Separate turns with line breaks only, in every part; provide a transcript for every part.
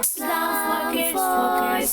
Islam for kids, for kids.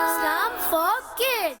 Islam for kids.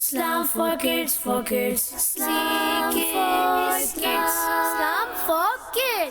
Islam for kids, for kids.
Islam for kids।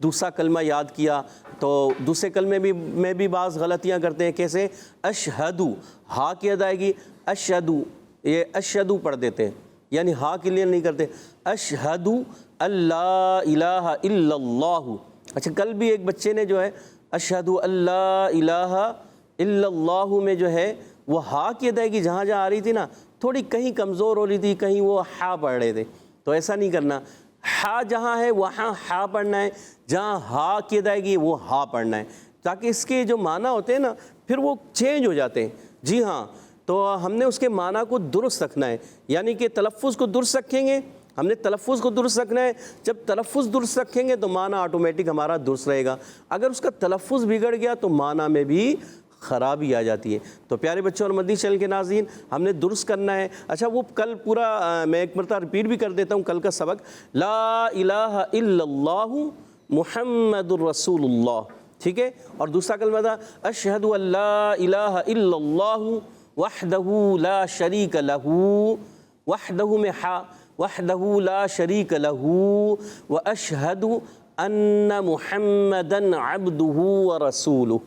دوسرا کلمہ یاد کیا تو دوسرے کلمے میں بھی بعض غلطیاں کرتے ہیں. کیسے؟ اشہدو، ہا کی ادائیگی اشہدو، یہ اشہدو پڑھ دیتے ہیں، یعنی ہا کلیئر نہیں کرتے. اشہدو اللہ الہ الا اللہ. اچھا کل بھی ایک بچے نے جو ہے اشہدو اللہ الہ الا اللہ میں جو ہے وہ ہا کی ادائیگی جہاں جہاں آ رہی تھی نا تھوڑی کہیں کمزور ہو رہی تھی، کہیں وہ ہا پڑھ رہے تھے. تو ایسا نہیں کرنا، ہا جہاں ہے وہاں ہا پڑھنا ہے، جہاں ہا کی ادائیگی وہ ہا پڑھنا ہے، تاکہ اس کے جو معنی ہوتے ہیں نا پھر وہ چینج ہو جاتے ہیں. جی ہاں، تو ہم نے اس کے معنی کو درست رکھنا ہے، یعنی کہ تلفظ کو درست رکھیں گے. ہم نے تلفظ کو درست رکھنا ہے. جب تلفظ درست رکھیں گے تو معنی آٹومیٹک ہمارا درست رہے گا. اگر اس کا تلفظ بگڑ گیا تو معنی میں بھی خرابی آ جاتی ہے. تو پیارے بچوں اور مدنی چینل کے ناظرین، ہم نے درست کرنا ہے. اچھا وہ کل پورا میں ایک مرتبہ ریپیٹ بھی کر دیتا ہوں کل کا سبق. لا الہ الا اللہ محمد الرسول اللہ، ٹھیک ہے. اور دوسرا کلمہ تھا اشہد ان لا الہ الا اللہ وحدہ لا شریک لہ، وحدہ میں ہا، وحدہ لا شریک لہ، واشہد ان محمدا عبدہ ورسولہ.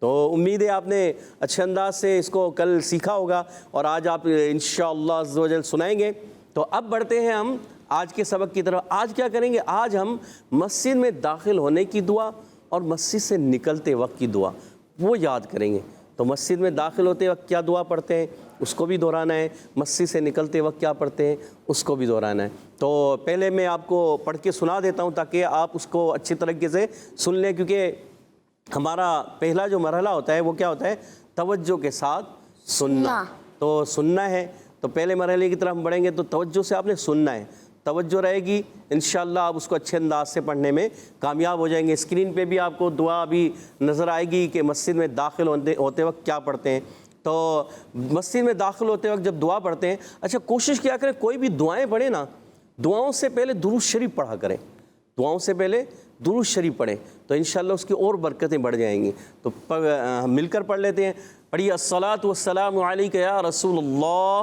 تو امید ہے آپ نے اچھے انداز سے اس کو کل سیکھا ہوگا اور آج آپ انشاءاللہ عز و جل سنائیں گے. تو اب بڑھتے ہیں ہم آج کے سبق کی طرف. آج کیا کریں گے؟ آج ہم مسجد میں داخل ہونے کی دعا اور مسجد سے نکلتے وقت کی دعا وہ یاد کریں گے. تو مسجد میں داخل ہوتے وقت کیا دعا پڑھتے ہیں اس کو بھی دہرانا ہے، مسجد سے نکلتے وقت کیا پڑھتے ہیں اس کو بھی دہرانا ہے. تو پہلے میں آپ کو پڑھ کے سنا دیتا ہوں تاکہ آپ اس کو اچھی طریقے سے سن لیں، کیونکہ ہمارا پہلا جو مرحلہ ہوتا ہے وہ کیا ہوتا ہے؟ توجہ کے ساتھ سننا. تو سننا ہے. تو پہلے مرحلے کی طرف ہم بڑھیں گے تو توجہ سے آپ نے سننا ہے، توجہ رہے گی انشاءاللہ آپ اس کو اچھے انداز سے پڑھنے میں کامیاب ہو جائیں گے. اسکرین پہ بھی آپ کو دعا بھی نظر آئے گی کہ مسجد میں داخل ہوتے وقت کیا پڑھتے ہیں. تو مسجد میں داخل ہوتے وقت جب دعا پڑھتے ہیں، اچھا کوشش کیا کریں کوئی بھی دعائیں پڑھیں نا، دعاؤں سے پہلے درود شریف پڑھا کریں. دعاؤں سے پہلے درود شریف پڑھیں تو انشاءاللہ اس کی اور برکتیں بڑھ جائیں گی. تو ہم مل کر پڑھ لیتے ہیں. پڑھیے الصلاۃ والسلام علیک یا رسول اللہ،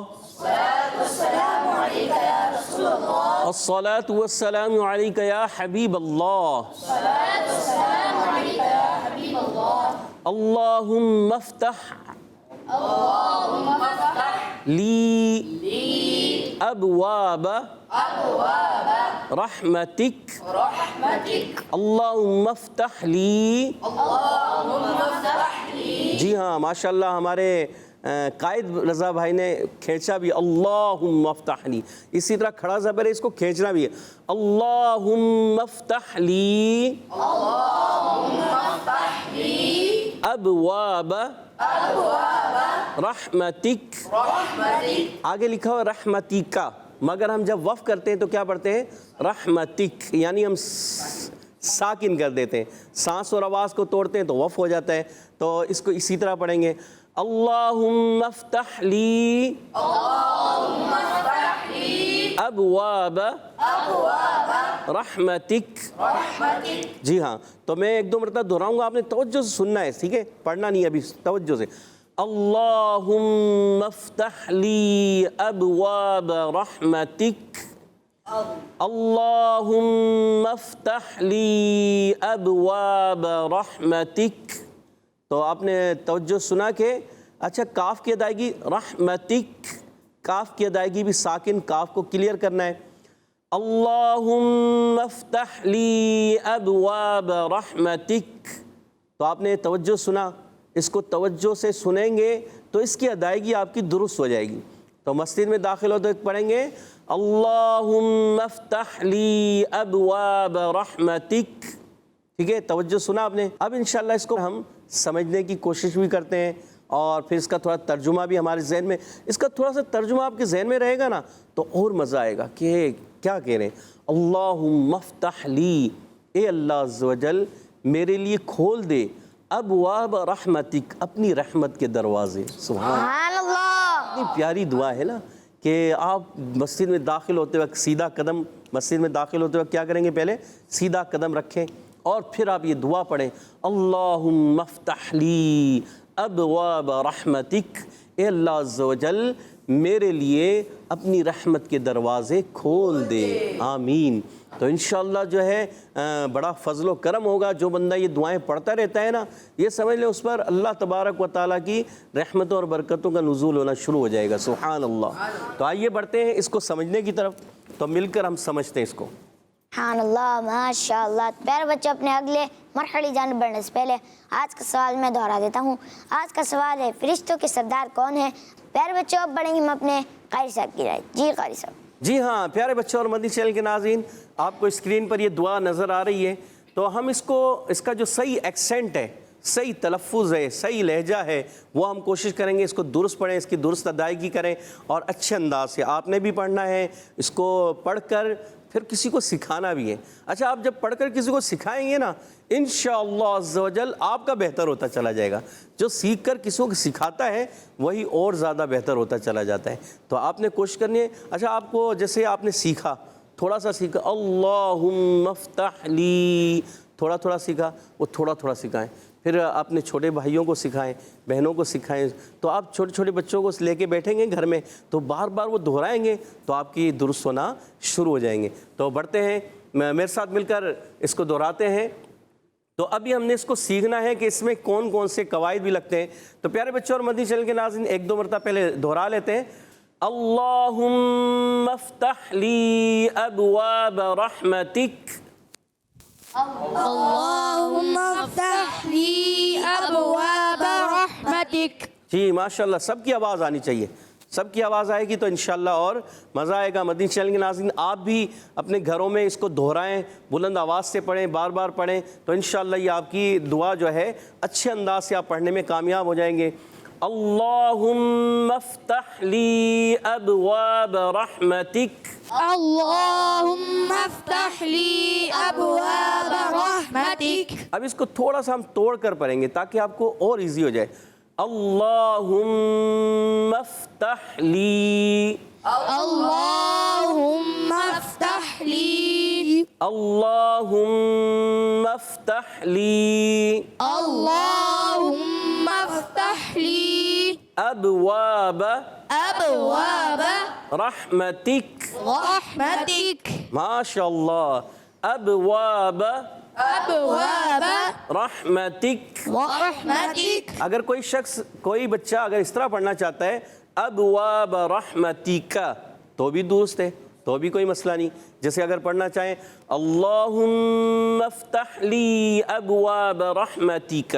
الصلاۃ والسلام علیک یا حبیب اللہ، اللہم افتح لی ابواب رحمتک، اللہم افتح لی. جی ہاں ماشاءاللہ ہمارے قائد رضا بھائی نے کھینچا بھی اللہم افتح لی. اسی طرح کھڑا زبر ہے، اس کو کھینچنا بھی ہے. اللہم افتح لی ابواب رحمتک. آگے لکھا ہوا رحمتیکا، مگر ہم جب وقف کرتے ہیں تو کیا پڑھتے ہیں؟ رحمتک، یعنی ہم ساکن کر دیتے ہیں، سانس اور آواز کو توڑتے ہیں تو وقف ہو جاتا ہے. تو اس کو اسی طرح پڑھیں گے اللہم افتح لی ابواب رحمتک. جی ہاں، تو میں ایک دو مرتبہ دہراؤں گا، آپ نے توجہ سے سننا ہے، ٹھیک ہے؟ پڑھنا نہیں ابھی، توجہ سے. اللہم افتح لی ابواب رحمتک، اللہم افتح لی ابواب رحمتک. تو آپ نے توجہ سنا کہ اچھا کاف کی ادائیگی رحمتک، کاف کی ادائیگی بھی ساکن، کاف کو کلیئر کرنا ہے. اللہم افتح لی ابواب رحمتک. تو آپ نے توجہ سنا، اس کو توجہ سے سنیں گے تو اس کی ادائیگی آپ کی درست ہو جائے گی. تو مسجد میں داخل ہوتے وقت پڑھیں گے اللہم افتح لی ابواب رحمتک، ٹھیک ہے؟ توجہ سنا آپ نے. اب انشاءاللہ اس کو ہم سمجھنے کی کوشش بھی کرتے ہیں اور پھر اس کا تھوڑا ترجمہ بھی ہمارے ذہن میں، اس کا تھوڑا سا ترجمہ آپ کے ذہن میں رہے گا نا تو اور مزہ آئے گا کہ کیا کہہ رہے ہیں. اللہم افتح لی، اے اللہ عز و جل میرے لیے کھول دے ابواب رحمتک، اپنی رحمت کے دروازے. سبحان
اللہ.
اتنی پیاری دعا ہے نا کہ آپ مسجد میں داخل ہوتے وقت سیدھا قدم، مسجد میں داخل ہوتے وقت کیا کریں گے؟ پہلے سیدھا قدم رکھیں اور پھر آپ یہ دعا پڑھیں اللہم افتح لی ابواب رحمتک. اے اللہ عز و جل میرے لیے اپنی رحمت کے دروازے کھول دے، آمین۔ تو انشاءاللہ جو ہے بڑا فضل و کرم ہوگا۔ جو بندہ یہ دعائیں پڑھتا رہتا ہے نا، یہ سمجھ لیں اس پر اللہ تبارک و تعالیٰ کی رحمتوں اور برکتوں کا نزول ہونا شروع ہو جائے گا، سبحان اللہ۔ تو آئیے بڑھتے ہیں اس کو سمجھنے کی طرف، تو مل کر ہم سمجھتے ہیں اس کو۔
سبحان اللہ، ماشاء اللہ۔ پیارے بچوں، اپنے اگلے مرحلے جانب بڑھنے سے پہلے آج کا سوال میں دہرا دیتا ہوں۔ آج کا سوال ہے، فرشتوں کے سردار کون ہیں؟ پیارے بچوں، اب بڑھیں گے ہم اپنے قاری صاحب کی رائے۔ جی قاری صاحب۔
جی ہاں پیارے بچوں اور مدنی چینل کے ناظرین، آپ کو اسکرین پر یہ دعا نظر آ رہی ہے، تو ہم اس کا جو صحیح ایکسنٹ ہے، صحیح تلفظ ہے، صحیح لہجہ ہے، وہ ہم کوشش کریں گے اس کو درست پڑھیں، اس کی درست ادائیگی کریں اور اچھے انداز سے۔ آپ نے بھی پڑھنا ہے، اس کو پڑھ کر پھر کسی کو سکھانا بھی ہے۔ اچھا، آپ جب پڑھ کر کسی کو سکھائیں گے نا، انشاءاللہ عز و جل آپ کا بہتر ہوتا چلا جائے گا۔ جو سیکھ کر کسی کو سکھاتا ہے وہی اور زیادہ بہتر ہوتا چلا جاتا ہے۔ تو آپ نے کوشش کرنی ہے۔ اچھا، آپ کو جیسے آپ نے سیکھا، تھوڑا سا سیکھا، اللہم افتح لی، تھوڑا تھوڑا سیکھا، وہ تھوڑا تھوڑا سکھائیں۔ پھر آپ نے چھوٹے بھائیوں کو سکھائیں، بہنوں کو سکھائیں۔ تو آپ چھوٹے چھوٹے بچوں کو لے کے بیٹھیں گے گھر میں، تو بار بار وہ دہرائیں گے تو آپ کی درست ہونا شروع ہو جائیں گے۔ تو بڑھتے ہیں، میرے ساتھ مل کر اس کو دہراتے ہیں۔ تو ابھی ہم نے اس کو سیکھنا ہے کہ اس میں کون کون سے قواعد بھی لگتے ہیں۔ تو پیارے بچوں اور مدنی چینل کے ناظرین، ایک دو مرتبہ پہلے دہرا لیتے ہیں۔ اللہم افتح لی ابواب رحمتک،
اللهم افتح لي أبواب رحمتك۔
جی ماشاءاللہ، سب کی آواز آنی چاہیے، سب کی آواز آئے گی تو انشاءاللہ اور مزہ آئے گا۔ مدنی چینل کے ناظرین، آپ بھی اپنے گھروں میں اس کو دہرائیں، بلند آواز سے پڑھیں، بار بار پڑھیں، تو انشاءاللہ یہ آپ کی دعا جو ہے اچھے انداز سے آپ پڑھنے میں کامیاب ہو جائیں گے۔ اللہم افتح لی ابواب رحمتک،
اللهم افتح لي أبواب رحمتك۔
اب اس کو تھوڑا سا ہم توڑ کر پڑھیں گے تاکہ آپ کو اور ایزی ہو جائے۔ اللہم افتح لی،
اللهم افتح لي،
اللہم افتح لی
اللهم افتح لي
ابواب
أبواب
رحمتک،
رحمتك۔
ماشاء اللہ، ابواب
أبواب
رحمتک۔
رحمتك۔
اگر کوئی شخص، کوئی بچہ اگر اس طرح پڑھنا چاہتا ہے ابواب رحمتک، تو بھی درست ہے، تو بھی کوئی مسئلہ نہیں۔ جیسے اگر پڑھنا چاہیں اللہم افتح لی ابواب رحمتک،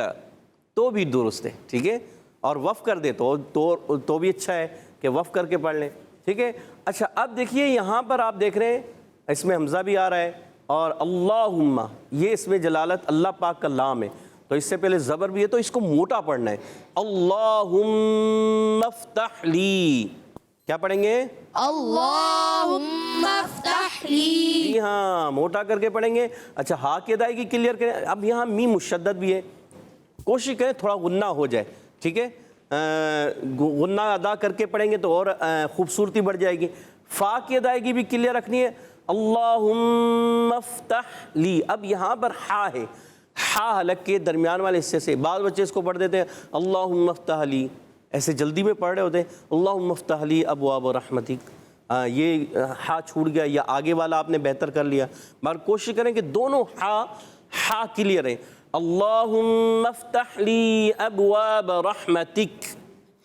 تو بھی درست ہے، ٹھیک ہے۔ اور وقف کر دے تو بھی اچھا ہے کہ وقف کر کے پڑھ لیں، ٹھیک ہے۔ اچھا، اب دیکھیے یہاں پر آپ دیکھ رہے ہیں اس میں حمزہ بھی آ رہا ہے، اور اللہم، یہ اس میں جلالت اللہ پاک کا لام ہے، تو اس سے پہلے زبر بھی ہے، تو اس کو موٹا پڑھنا ہے۔ اللہم افتح لی، کیا پڑھیں گے؟
اللهم افتح لي۔
جی ہاں، موٹا کر کے پڑھیں گے۔ اچھا، ہا کی ادائیگی کلیئر کریں۔ اب یہاں میم مشدد بھی ہے، کوشش کریں تھوڑا غنہ ہو جائے، ٹھیک ہے۔ غنہ ادا کر کے پڑھیں گے تو اور خوبصورتی بڑھ جائے گی۔ فا کی ادائیگی بھی کلیئر رکھنی ہے، اللہم افتح لی۔ اب یہاں پر ہا ہے، ہا حلق کے درمیان والے حصے سے بعض بچے اس کو پڑھ دیتے ہیں اللہم افتح لی، ایسے جلدی میں پڑھ رہے ہوتے ہیں اللہم افتح لی ابواب رحمتک، یہ ہا چھوٹ گیا، یا آگے والا آپ نے بہتر کر لیا، مگر کوشش کریں کہ دونوں ہا کلیئر ہیں۔ اللہم افتح لی ابواب رحمتک،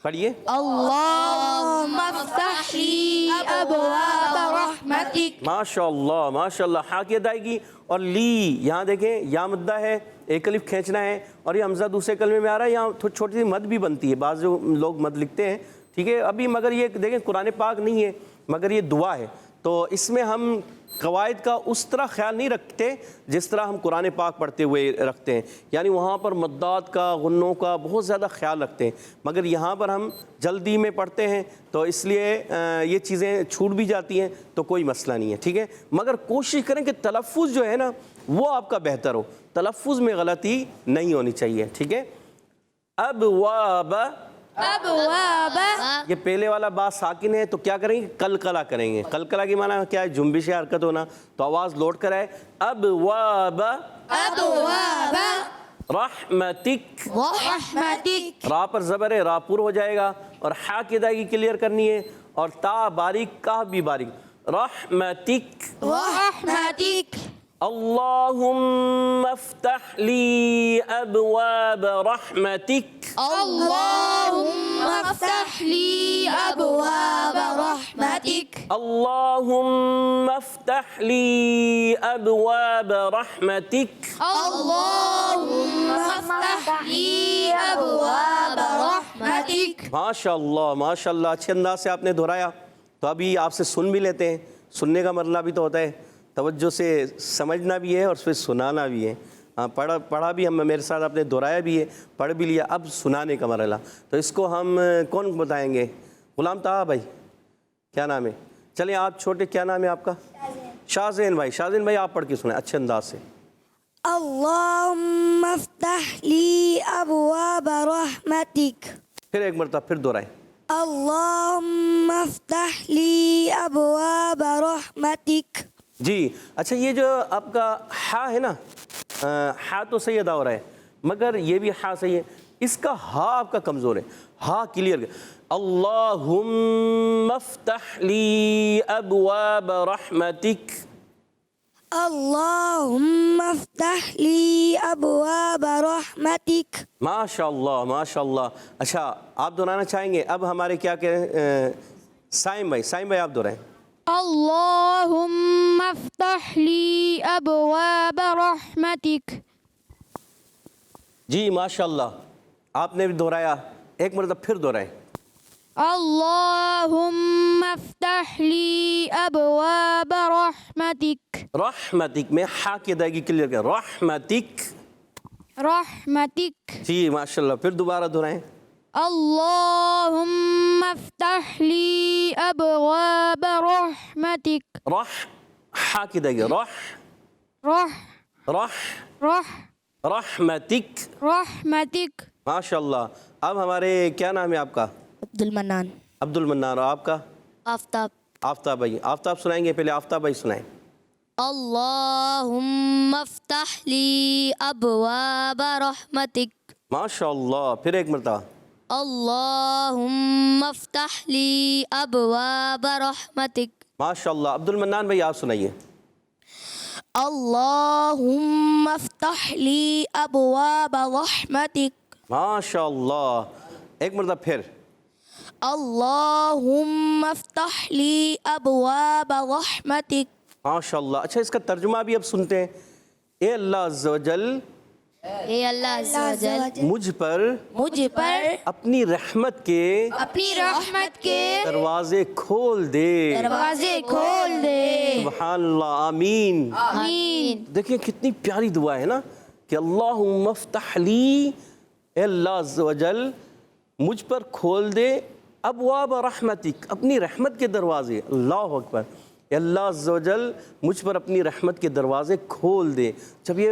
پڑھیے۔
اللهم افتح لي أبواب رحمتك۔
ماشاء اللہ ماشاء اللہ، ہا کی ادائیگی۔ اور لی، یہاں دیکھیں یا مدہ ہے، ایک الف کھینچنا ہے، اور یہ حمزہ دوسرے کلمے میں آ رہا ہے، یہاں چھوٹی سی مد بھی بنتی ہے، بعض جو لوگ مد لکھتے ہیں، ٹھیک ہے۔ ابھی مگر یہ دیکھیں قرآن پاک نہیں ہے، مگر یہ دعا ہے، تو اس میں ہم قواعد کا اس طرح خیال نہیں رکھتے جس طرح ہم قرآن پاک پڑھتے ہوئے رکھتے ہیں، یعنی وہاں پر مدات کا، غنوں کا بہت زیادہ خیال رکھتے ہیں، مگر یہاں پر ہم جلدی میں پڑھتے ہیں تو اس لیے یہ چیزیں چھوٹ بھی جاتی ہیں، تو کوئی مسئلہ نہیں ہے، ٹھیک ہے۔ مگر کوشش کریں کہ تلفظ جو ہے نا وہ آپ کا بہتر ہو، تلفظ میں غلطی نہیں ہونی چاہیے، ٹھیک ہے۔ ابواب،
أبواب،
یہ پہلے والا با ساکن ہے تو کیا کریں گے؟ قلقلہ کریں گے۔ قلقلہ کی معنی کیا ہے؟ جنبش یا حرکت ہونا، تو آواز لوٹ کر آئے ابواب،
أبواب،
رحمتک،
ورحمتك
را پر زبر ہے، را پر ہو جائے گا، اور ہا کی ادائیگی کلیئر کرنی ہے، اور تا باریک، کا بھی باریک، رحمتک۔
ورحمتك
اللہم افتح لی ابواب رحمتک،
اللهم افتح لي أبواب رحمتك
اللہم افتح لی ابواب رحمتک۔
اللهم افتح لي أبواب رحمتك
ماشاء اللہ ماشاء اللہ، اچھے انداز سے آپ نے دہرایا۔ تو ابھی آپ سے سن بھی لیتے ہیں، سننے کا مرحلہ بھی تو ہوتا ہے، توجہ سے سمجھنا بھی ہے اور پھر سنانا بھی ہے۔ پڑھا بھی ہم، میرے ساتھ آپ نے دہرایا بھی ہے، پڑھ بھی لیا، اب سنانے کا مرحلہ۔ تو اس کو ہم کون بتائیں گے؟ غلام طه بھائی، کیا نام ہے؟ چلیں آپ چھوٹے، کیا نام ہے آپ کا؟ شاہزین بھائی۔ شاہزین بھائی آپ پڑھ کے سنائیں اچھے انداز سے۔
اللهم افتح لي أبواب رحمتك
پھر ایک مرتبہ پھر دہرائیں۔
اللهم افتح لي أبواب رحمتك۔
جی اچھا، یہ جو آپ کا ہا ہے نا، ہا تو صحیح ادا ہو رہا ہے، مگر یہ بھی ہا صحیح ہے، اس کا ہا آپ کا کمزور ہے، ہا کلیئر۔ اللہم افتح لی ابواب رحمتک،
اللهم افتح لي أبواب رحمتك۔
ماشاء اللہ ماشاء اللہ۔ اچھا آپ دہرانا چاہیں گے؟ اب ہمارے کیا کہہ رہے ہیں سائم بھائی، سائم بھائی آپ دہرائیں۔
اللهم افتح لي أبواب رحمتك
جی ماشاء اللہ، آپ نے بھی دہرایا، ایک مرتبہ پھر دہرائیں۔
اللهم افتح لي أبواب رحمتك
رحمتک میں ہا کی ادائیگی کلیئر کریں، رحمتک۔
رحمتك
جی ماشاء اللہ، پھر دوبارہ دہرائیں۔
اللهم افتح لي أبواب رحمتك
ہا کی ادائیگی،
رح
رح رحمتک۔
رحمتك
ماشاء اللہ۔ اب ہمارے کیا نام ہے آپ کا؟
عبد المنان۔
عبد المنان۔ اور آپ کا؟
آفتاب۔
آفتاب بھائی۔ آفتاب سنائیں گے، پہلے آفتاب بھائی سنائیں۔
اللهم افتح لي أبواب رحمتك
ماشاء اللہ، پھر ایک مرتبہ۔
اللهم افتح لي أبواب رحمتك
ماشاء اللہ۔ عبد المنان بھائی آپ سنائیے۔
اللهم افتح لي أبواب رحمتك
ماشاء اللہ، ایک مرتبہ پھر۔
اللهم افتح لي أبواب رحمتك۔
ماشاء اللہ۔ اچھا اس کا ترجمہ بھی اب سنتے ہیں۔ اے اللہ عز و جل،
اے اللہ عز و جل
مجھ پر
مجھ پر
اپنی رحمت کے
اپنی رحمت کے
دروازے کھول دے۔
دروازے کھول دے۔
سبحان اللہ، آمین۔
آمین۔
دیکھیں کتنی پیاری دعا ہے نا، کہ اللہم افتح لی، اے اللہ عز و جل مجھ پر کھول دے ابواب رحمتک، اپنی رحمت کے دروازے۔ اللہ اکبر۔ اے اللہ عز و جل مجھ پر اپنی رحمت کے دروازے کھول دے۔ جب یہ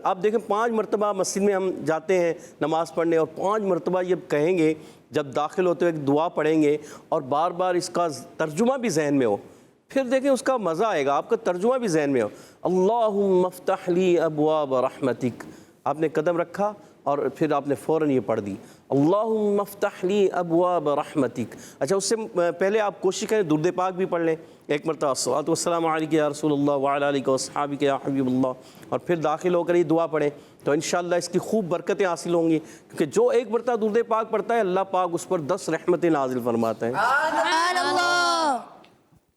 آپ دیکھیں 5 مرتبہ مسجد میں ہم جاتے ہیں نماز پڑھنے، اور 5 مرتبہ یہ کہیں گے، جب داخل ہوتے ہوئے ایک دعا پڑھیں گے، اور بار بار اس کا ترجمہ بھی ذہن میں ہو، پھر دیکھیں اس کا مزہ آئے گا، آپ کا ترجمہ بھی ذہن میں ہو۔ اللہم افتح لی ابواب رحمتک، آپ نے قدم رکھا اور پھر آپ نے فوراً یہ پڑھ دی، اللہم افتح لی ابواب رحمتک۔ اچھا اس سے پہلے آپ کوشش کریں درود پاک بھی پڑھ لیں، ایک مرتبہ الصلاۃ والسلام علیک یا رسول اللہ وعلی آلک واصحابک یا حبیب اللہ، اور پھر داخل ہو کر یہ دعا پڑھیں، تو انشاءاللہ اس کی خوب برکتیں حاصل ہوں گی، کیونکہ جو ایک مرتبہ درود پاک پڑھتا ہے اللہ پاک اس پر 10 رحمتیں نازل فرماتا ہے۔
سبحان اللہ۔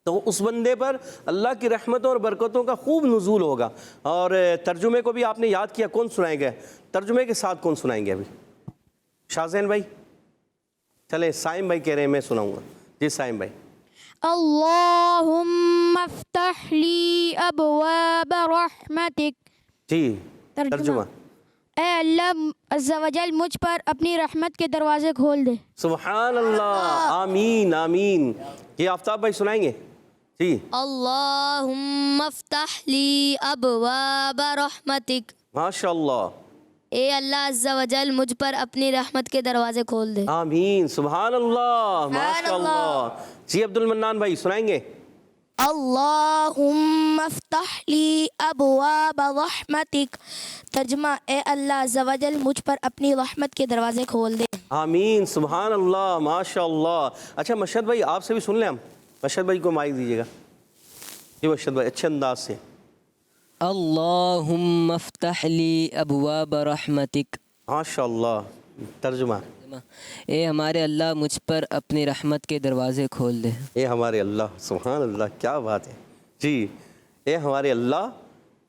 تو اس بندے پر اللہ کی رحمتوں اور برکتوں کا خوب نزول ہوگا۔ اور ترجمے کو بھی آپ نے یاد کیا، کون سنائیں گے؟ ترجمے کے ساتھ کون سنائیں گے ابھی؟ شاہزین بھائی؟ چلیں سائم بھائی کہہ رہے ہیں، میں سناؤں گا۔ جی سائم بھائی۔
اللهم افتح لي أبواب رحمتك
جی ترجمہ۔
اے اللہ عز و جل مجھ پر اپنی رحمت کے دروازے کھول دے۔
سبحان اللہ، آمین آمین۔ یہ آفتاب بھائی سنائیں گے؟ جی۔
اللهم افتح لي أبواب رحمتك
ماشاء اللہ،
اے اللہ عز و جل مجھ پر اپنی رحمت کے دروازے کھول دے۔
آمین، سبحان اللہ، ماشاء اللہ۔ جی عبد المنان بھائی سنائیں گے؟
اللہم افتح لی ابواب رحمتک، ترجمہ اے اللہ عز و جل مجھ پر اپنی رحمت کے دروازے کھول دے۔
آمین، سبحان اللہ، ماشاء اللہ۔ اچھا مشہد بھائی آپ سے بھی سن لیں ہم، مشہد بھائی کو مائک دیجیے گا جی مشہد بھائی اچھے انداز سے۔
اللہم افتح لی ابواب رحمتک،
ماشاء اللہ، ترجمہ
اے ہمارے اللہ مجھ پر اپنی رحمت کے دروازے کھول دے۔
اے ہمارے اللہ، سبحان اللہ، کیا بات ہے جی۔ اے ہمارے اللہ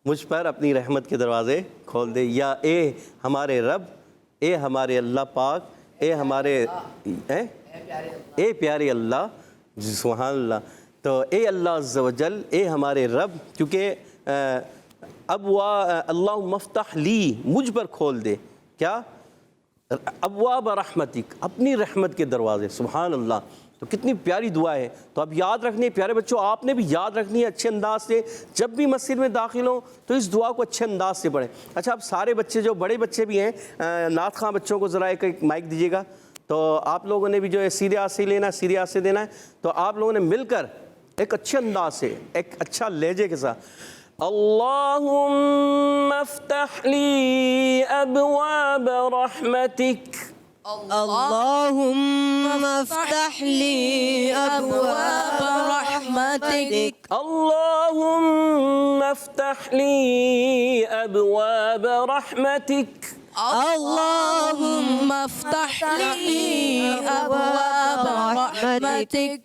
مجھ پر اپنی رحمت کے دروازے کھول دے، یا اے ہمارے رب، اے ہمارے اللہ پاک، اے ہمارے اے پیارے اللہ، جی سبحان اللہ۔ تو اے اللہ عز و جل، اے ہمارے رب، کیونکہ اللہم افتح لی، مجھ پر کھول دے، کیا؟ ابواب رحمتک، اپنی رحمت کے دروازے، سبحان اللہ۔ تو کتنی پیاری دعا ہے۔ تو اب یاد رکھنی، پیارے بچوں آپ نے بھی یاد رکھنی ہے اچھے انداز سے، جب بھی مسجد میں داخل ہوں تو اس دعا کو اچھے انداز سے پڑھیں۔ اچھا اب سارے بچے، جو بڑے بچے بھی ہیں، نعت خواں بچوں کو ذرا ایک مائک دیجیے گا۔ تو آپ لوگوں نے بھی جو ہے سیریاس سے لینا ہے، سیریاس سے دینا ہے، تو آپ لوگوں نے مل کر ایک اچھے انداز سے، ایک اچھا لہجے کے ساتھ، اللہم افتح لی ابواب رحمتک،
اللہم افتح لی ابواب رحمتک،
اللہم افتح لی ابواب رحمتک،
اللہم افتح لی ابواب رحمتک،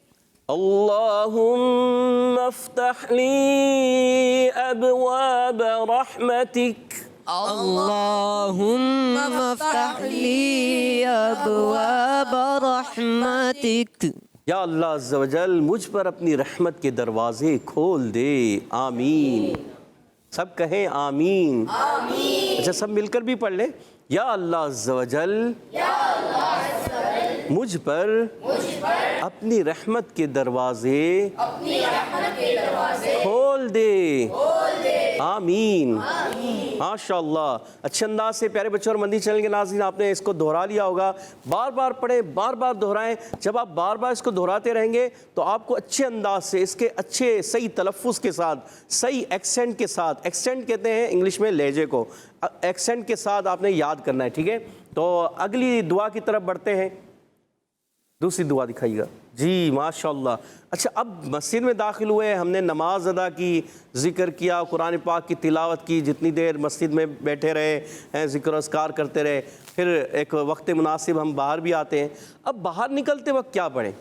اللہم افتح لی ابواب رحمتک،
اللہم افتح لی ابواب رحمتک۔
یا اللہ عز و جل مجھ پر اپنی رحمت کے دروازے کھول دے، آمین۔ سب کہیں آمین۔ اچھا سب مل کر بھی پڑھ لیں، یا اللہ عز و جل مجھ پر اپنی رحمت کے دروازے کھول دے، آمین۔ ماشاء اللہ، اچھے انداز سے پیارے بچوں اور مدنی چینل کے ناظرین آپ نے اس کو دہرا لیا ہوگا۔ بار بار پڑھیں، بار بار دہرائیں۔ جب آپ بار بار اس کو دہراتے رہیں گے تو آپ کو اچھے انداز سے، اس کے اچھے صحیح تلفظ کے ساتھ، صحیح ایکسنٹ کے ساتھ، ایکسنٹ کہتے ہیں انگلش میں لہجے کو، ایکسنٹ کے ساتھ آپ نے یاد کرنا ہے، ٹھیک ہے؟ تو اگلی دعا کی طرف بڑھتے ہیں۔ دوسری دعا دکھائیے گا جی، ماشاءاللہ۔ اچھا اب مسجد میں داخل ہوئے، ہم نے نماز ادا کی، ذکر کیا، قرآن پاک کی تلاوت کی، جتنی دیر مسجد میں بیٹھے رہے، ذکر و اذکار کرتے رہے، پھر ایک وقت مناسب ہم باہر بھی آتے ہیں۔ اب باہر نکلتے وقت کیا پڑھیں؟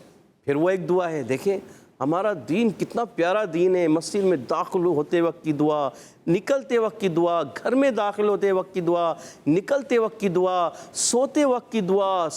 پھر وہ ایک دعا ہے، دیکھیں ہمارا دین کتنا پیارا دین ہے۔ مسجد میں داخل ہوتے وقت کی دعا، نکلتے وقت کی دعا، گھر میں داخل ہوتے وقت کی دعا، نکلتے وقت کی دعا، سوتے وقت کی دعا،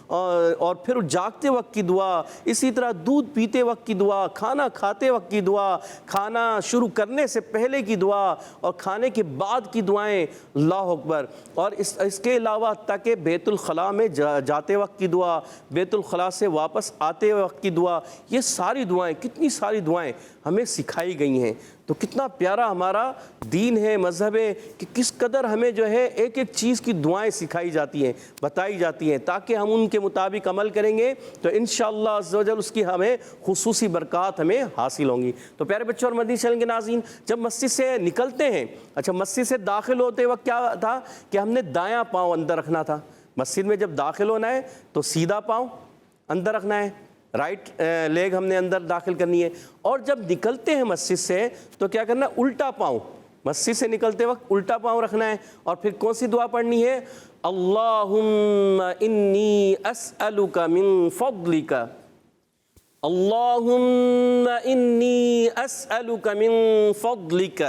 اور پھر جاگتے وقت کی دعا، اسی طرح دودھ پیتے وقت کی دعا، کھانا کھاتے وقت کی دعا، کھانا شروع کرنے سے پہلے کی دعا، اور کھانے کے بعد کی دعائیں، اللہ اکبر۔ اور اس کے علاوہ تاکہ بیت الخلاء میں جاتے وقت کی دعا، بیت الخلاء سے واپس آتے وقت کی دعا، یہ ساری دعائیں، کتنی ساری دعائیں ہمیں سکھائی گئی ہیں۔ تو کتنا پیارا ہمارا دین ہے، مذہب ہے، کہ کس قدر ہمیں جو ہے ایک ایک چیز کی دعائیں سکھائی جاتی ہیں، بتائی جاتی ہیں، تاکہ ہم ان کے مطابق عمل کریں گے تو انشاءاللہ عز و جل اس کی ہمیں خصوصی برکات ہمیں حاصل ہوں گی۔ تو پیارے بچوں اور مدنی چینل کے ناظرین، جب مسجد سے نکلتے ہیں، اچھا مسجد سے داخل ہوتے وقت کیا تھا کہ ہم نے دایاں پاؤں اندر رکھنا تھا۔ مسجد میں جب داخل ہونا ہے تو سیدھا پاؤں اندر رکھنا ہے، رائٹ لیگ ہم نے اندر داخل کرنی ہے، اور جب نکلتے ہیں مسجد سے تو کیا کرنا ہے؟ الٹا پاؤں، مسجد سے نکلتے وقت الٹا پاؤں رکھنا ہے۔ اور پھر کون سی دعا پڑھنی ہے؟ اللہم انی اسألک من فضلک، اللہم انی اسألک من فضلک،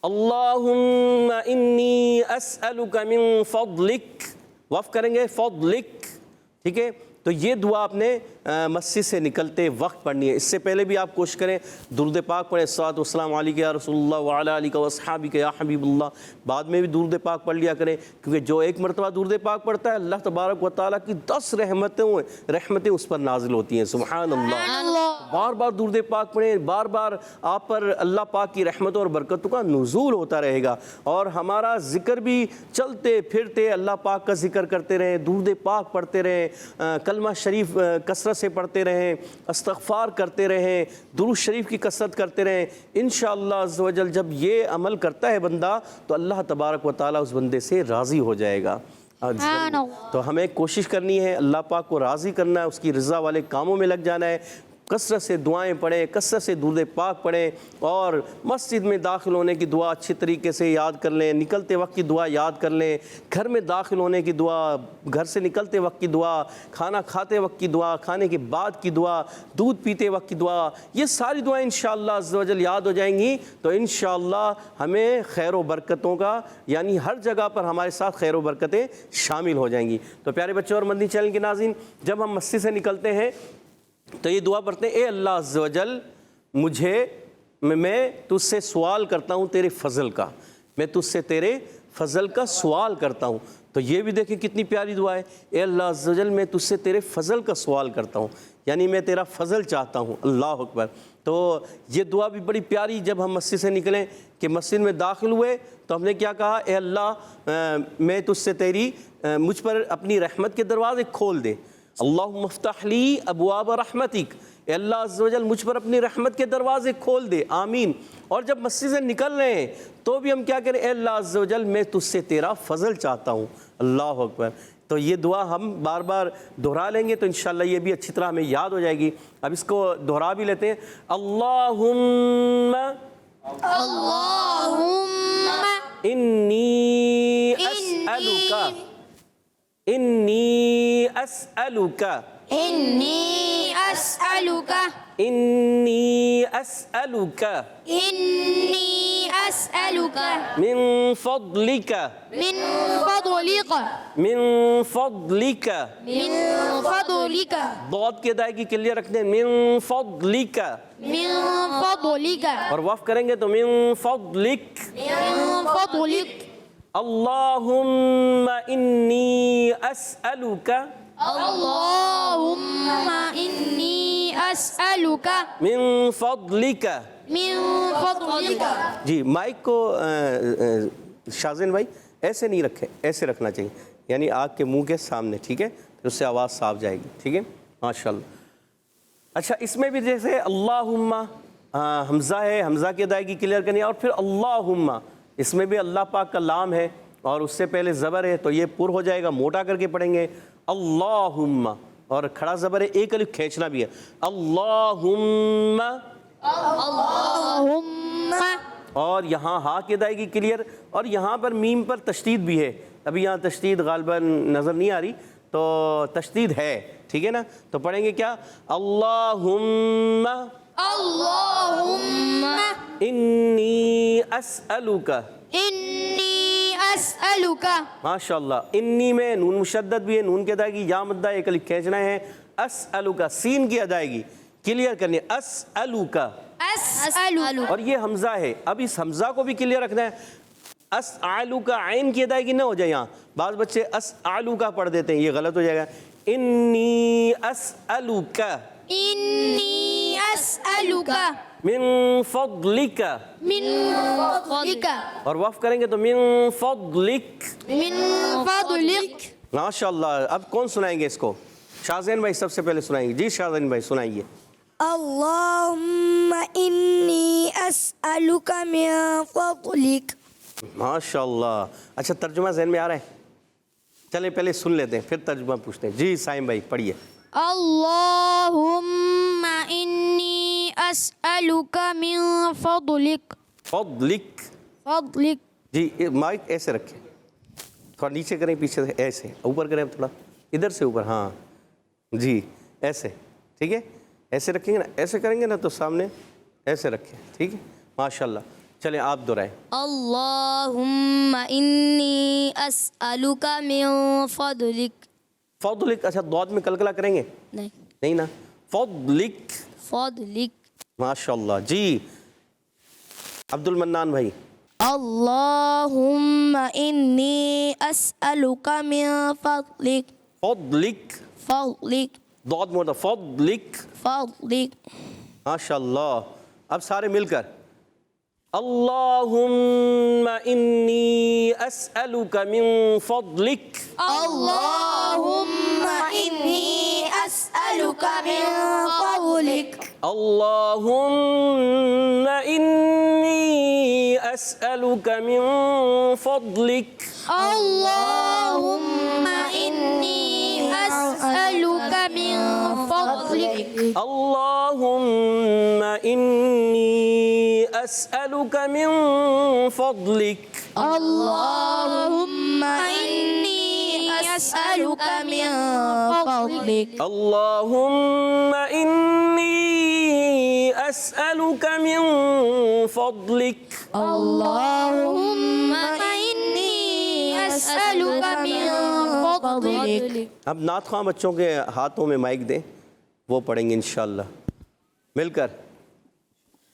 اللہم انی اسألک من فضلک، وقف کریں گے فضلک، ٹھیک ہے؟ تو یہ دعا آپ نے مسجد سے نکلتے وقت پڑھنی ہے۔ اس سے پہلے بھی آپ کوشش کریں درود پاک پڑھیں، الصلاۃ والسلام علیک یا رسول اللہ وعلی آلک واصحابک یا حبیب اللہ۔ بعد میں بھی درود پاک پڑھ لیا کریں، کیونکہ جو ایک مرتبہ درود پاک پڑھتا ہے اللہ تبارک و تعالیٰ کی 10 رحمتیں اس پر نازل ہوتی ہیں، سبحان اللہ۔ بار بار درود پاک پڑھیں، بار بار آپ پر اللہ پاک کی رحمتوں اور برکتوں کا نزول ہوتا رہے گا، اور ہمارا ذکر بھی چلتے پھرتے اللہ پاک کا ذکر کرتے رہیں، درود پاک پڑھتے رہیں، کلمہ شریف کثرت سے پڑھتے رہیں، استغفار کرتے رہیں، درود شریف کی کثرت کرتے رہیں، انشاءاللہ عز و جل جب یہ عمل کرتا ہے بندہ تو اللہ تبارک و تعالیٰ اس بندے سے راضی ہو جائے گا۔ تو ہمیں کوشش کرنی ہے اللہ پاک کو راضی کرنا ہے، اس کی رضا والے کاموں میں لگ جانا ہے، کثرت سے دعائیں پڑھیں، کثرت سے درود پاک پڑھیں، اور مسجد میں داخل ہونے کی دعا اچھی طریقے سے یاد کر لیں، نکلتے وقت کی دعا یاد کر لیں، گھر میں داخل ہونے کی دعا، گھر سے نکلتے وقت کی دعا، کھانا کھاتے وقت کی دعا، کھانے کے بعد کی دعا، دودھ پیتے وقت کی دعا، یہ ساری دعائیں انشاءاللہ عز و جل یاد ہو جائیں گی تو انشاءاللہ ہمیں خیر و برکتوں کا، یعنی ہر جگہ پر ہمارے ساتھ خیر و برکتیں شامل ہو جائیں گی۔ تو پیارے بچوں اور مدنی چینل کے ناظرین، جب ہم مسجد سے نکلتے ہیں تو یہ دعا پڑھتے ہیں، اے اللہ عز و جل میں تجھ سے سوال کرتا ہوں تیرے فضل کا، میں تجھ سے تیرے فضل کا سوال کرتا ہوں۔ تو یہ بھی دیکھیں کتنی پیاری دعا ہے، اے اللہ عز و جل میں تجھ سے تیرے فضل کا سوال کرتا ہوں، یعنی میں تیرا فضل چاہتا ہوں۔ اللہ اکبر۔ تو یہ دعا بھی بڑی پیاری، جب ہم مسجد سے نکلیں کہ مسجد میں داخل ہوئے تو ہم نے کیا کہا، اے اللہ میں تجھ سے مجھ پر اپنی رحمت کے دروازے کھول دے، اللہم افتح لی ابواب رحمتک، اے اللہ عز و جل مجھ پر اپنی رحمت کے دروازے کھول دے، آمین۔ اور جب مسجد سے نکل رہے ہیں تو بھی ہم کیا کریں، اے اللہ عز و جل میں تجھ سے تیرا فضل چاہتا ہوں۔ اللہ اکبر۔ تو یہ دعا ہم بار بار دہرا لیں گے تو انشاءاللہ یہ بھی اچھی طرح ہمیں یاد ہو جائے گی۔ اب اس کو دہرا بھی لیتے ہیں، اللہم انی اسألک، انی اسألک،
إني أسألك
انی اسألک
إني أسألك
من فضلک
من فضلك
من فضلک،
من فضلك
ضاد کی ادائیگی کلیئر رکھتے ہیں، من فضلک،
من فضلك
اور وقف کریں گے تو من فضلک،
من فضلك
اللہم انی اسألک
اللهم إني أسألك
من فضلک۔
من فضلك
جی مائک کو شازن بھائی ایسے نہیں رکھے، ایسے رکھنا چاہیے، یعنی آگ کے منہ کے سامنے، ٹھیک ہے، پھر اس سے آواز صاف جائے گی، ٹھیک ہے، ماشاءاللہ۔ اچھا اس میں بھی جیسے اللہم حمزہ ہے، حمزہ کی ادائیگی کلیئر کرنی ہے، اور پھر اللہم اس میں بھی اللہ پاک کا لام ہے اور اس سے پہلے زبر ہے تو یہ پر ہو جائے گا، موٹا کر کے پڑھیں گے اللہم، اور کھڑا زبر ہے، ایک الف کھینچنا بھی ہے، اللہم،
اللهم
اور یہاں ہا کی ادائیگی کلیئر، اور یہاں پر میم پر تشدید بھی ہے، ابھی یہاں تشدید غالباً نظر نہیں آ رہی تو تشدید ہے، ٹھیک ہے نا، تو پڑھیں گے کیا، اللہم
اللهم
انی اسألک،
إني أسألك
ماشاءاللہ، انی میں نون مشدد بھی ہے، نون کی ادائیگی یا مدہ ایک الف کھینچنا ہے، اسألک سین کی ادائیگی کلیئر کرنی ہے، اسألک،
أسألك
اور یہ حمزہ ہے، اب اس حمزہ کو بھی کلیئر رکھنا ہے، اسألک عین کی ادائیگی نہ ہو جائے، یہاں بعض بچے اسألک پڑھ دیتے ہیں، یہ غلط ہو جائے گا، انی اسألک
إني أسألك
من فضلک،
من فضلك
اور وقف کریں گے تو من فضلک،
من فضلك
ماشاءاللہ۔ اب کون سنائیں گے اس کو؟ شازین بھائی سب سے پہلے سنائیں گے، جی شازین بھائی سنائیے۔
اللهم إني أسألك من فضلك
ماشاءاللہ۔ اچھا ترجمہ ذہن میں آ رہا ہے؟ چلے پہلے سن لیتے ہیں پھر ترجمہ پوچھتے ہیں، جی سائم بھائی پڑھیے۔
اللهم إني أسألك من فضلك
فضلک،
فضلك
جی مائک ایسے رکھیں، تھوڑا نیچے کریں، پیچھے سے ایسے، اوپر کریں تھوڑا، ادھر سے اوپر، ہاں جی ایسے، ٹھیک ہے، ایسے رکھیں گے نا، ایسے کریں گے نا تو سامنے ایسے رکھیں، ٹھیک ہے، ماشاءاللہ۔ چلیں آپ دہرائیں۔
اللہم انی اسألک من فضلک،
فضلک، اچھا ضاد میں کلکلا کریں گے؟
نہیں،
نہیں نا، فضلک،
فضلک،
ماشاءاللہ۔ جی عبد المنان بھائی۔
اللهم إني أسألك من فضلك
فضلک،
فضلك
ضاد موٹا، فضلک،
فضلك
ماشاءاللہ۔ اب سارے مل کر اللہم انی اسألک من فضلک،
اللهم إني
أسألك من فضلك
اللهم إني أسألك من فضلك
اللهم إني أسألك من فضلك
اللهم إني أسألك من فضلك
اللهم إني أسألك من فضلك
اللهم إني أسألك من فضلك
اللهم إني أسألك من فضلك.
اب نعت خواہ بچوں کے ہاتھوں میں مائک دیں، وہ پڑھیں گے انشاءاللہ مل کر.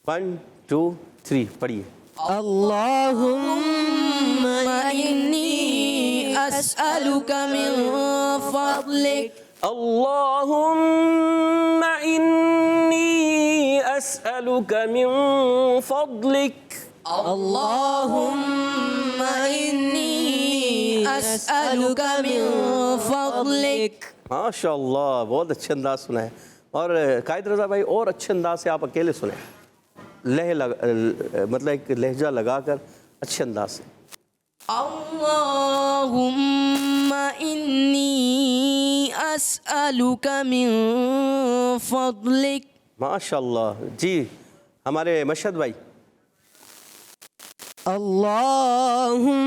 1 2 3 پڑھیے.
اللهم إني أسألك من فضلك
اللهم إني أسألك من فضلك
اللهم إني أسألك من فضلك.
ماشاء اللہ، بہت اچھے انداز سنا ہے. اور قائد رضا بھائی اور اچھے انداز سے آپ اکیلے سنیں، مطلب ایک لہجہ لگا کر اچھے انداز سے.
اللهم إني أسألك من فضلك.
ماشاء اللہ. جی ہمارے مشہد بھائی.
اللهم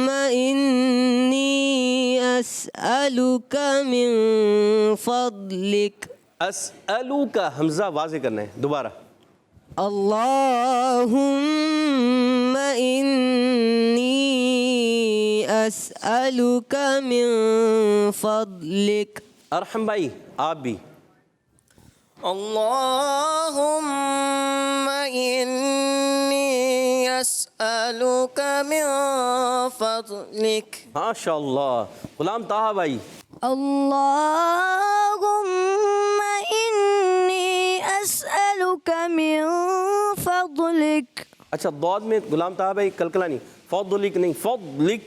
إني أسألك من فضلك.
اسألو کا حمزہ واضح کرنا ہے دوبارہ.
اللهم إني أسألك من فضلك.
ارحم بھائی آپ بھی.
اللهم إني أسألك من فضلك.
ماشاء اللہ. غلام طاہا بھائی.
اللهم إني أسألك من فضلك
اچھا ضاد میں غلام طاہا بھائی کلکلا نہیں، فضلک نہیں، فضلک.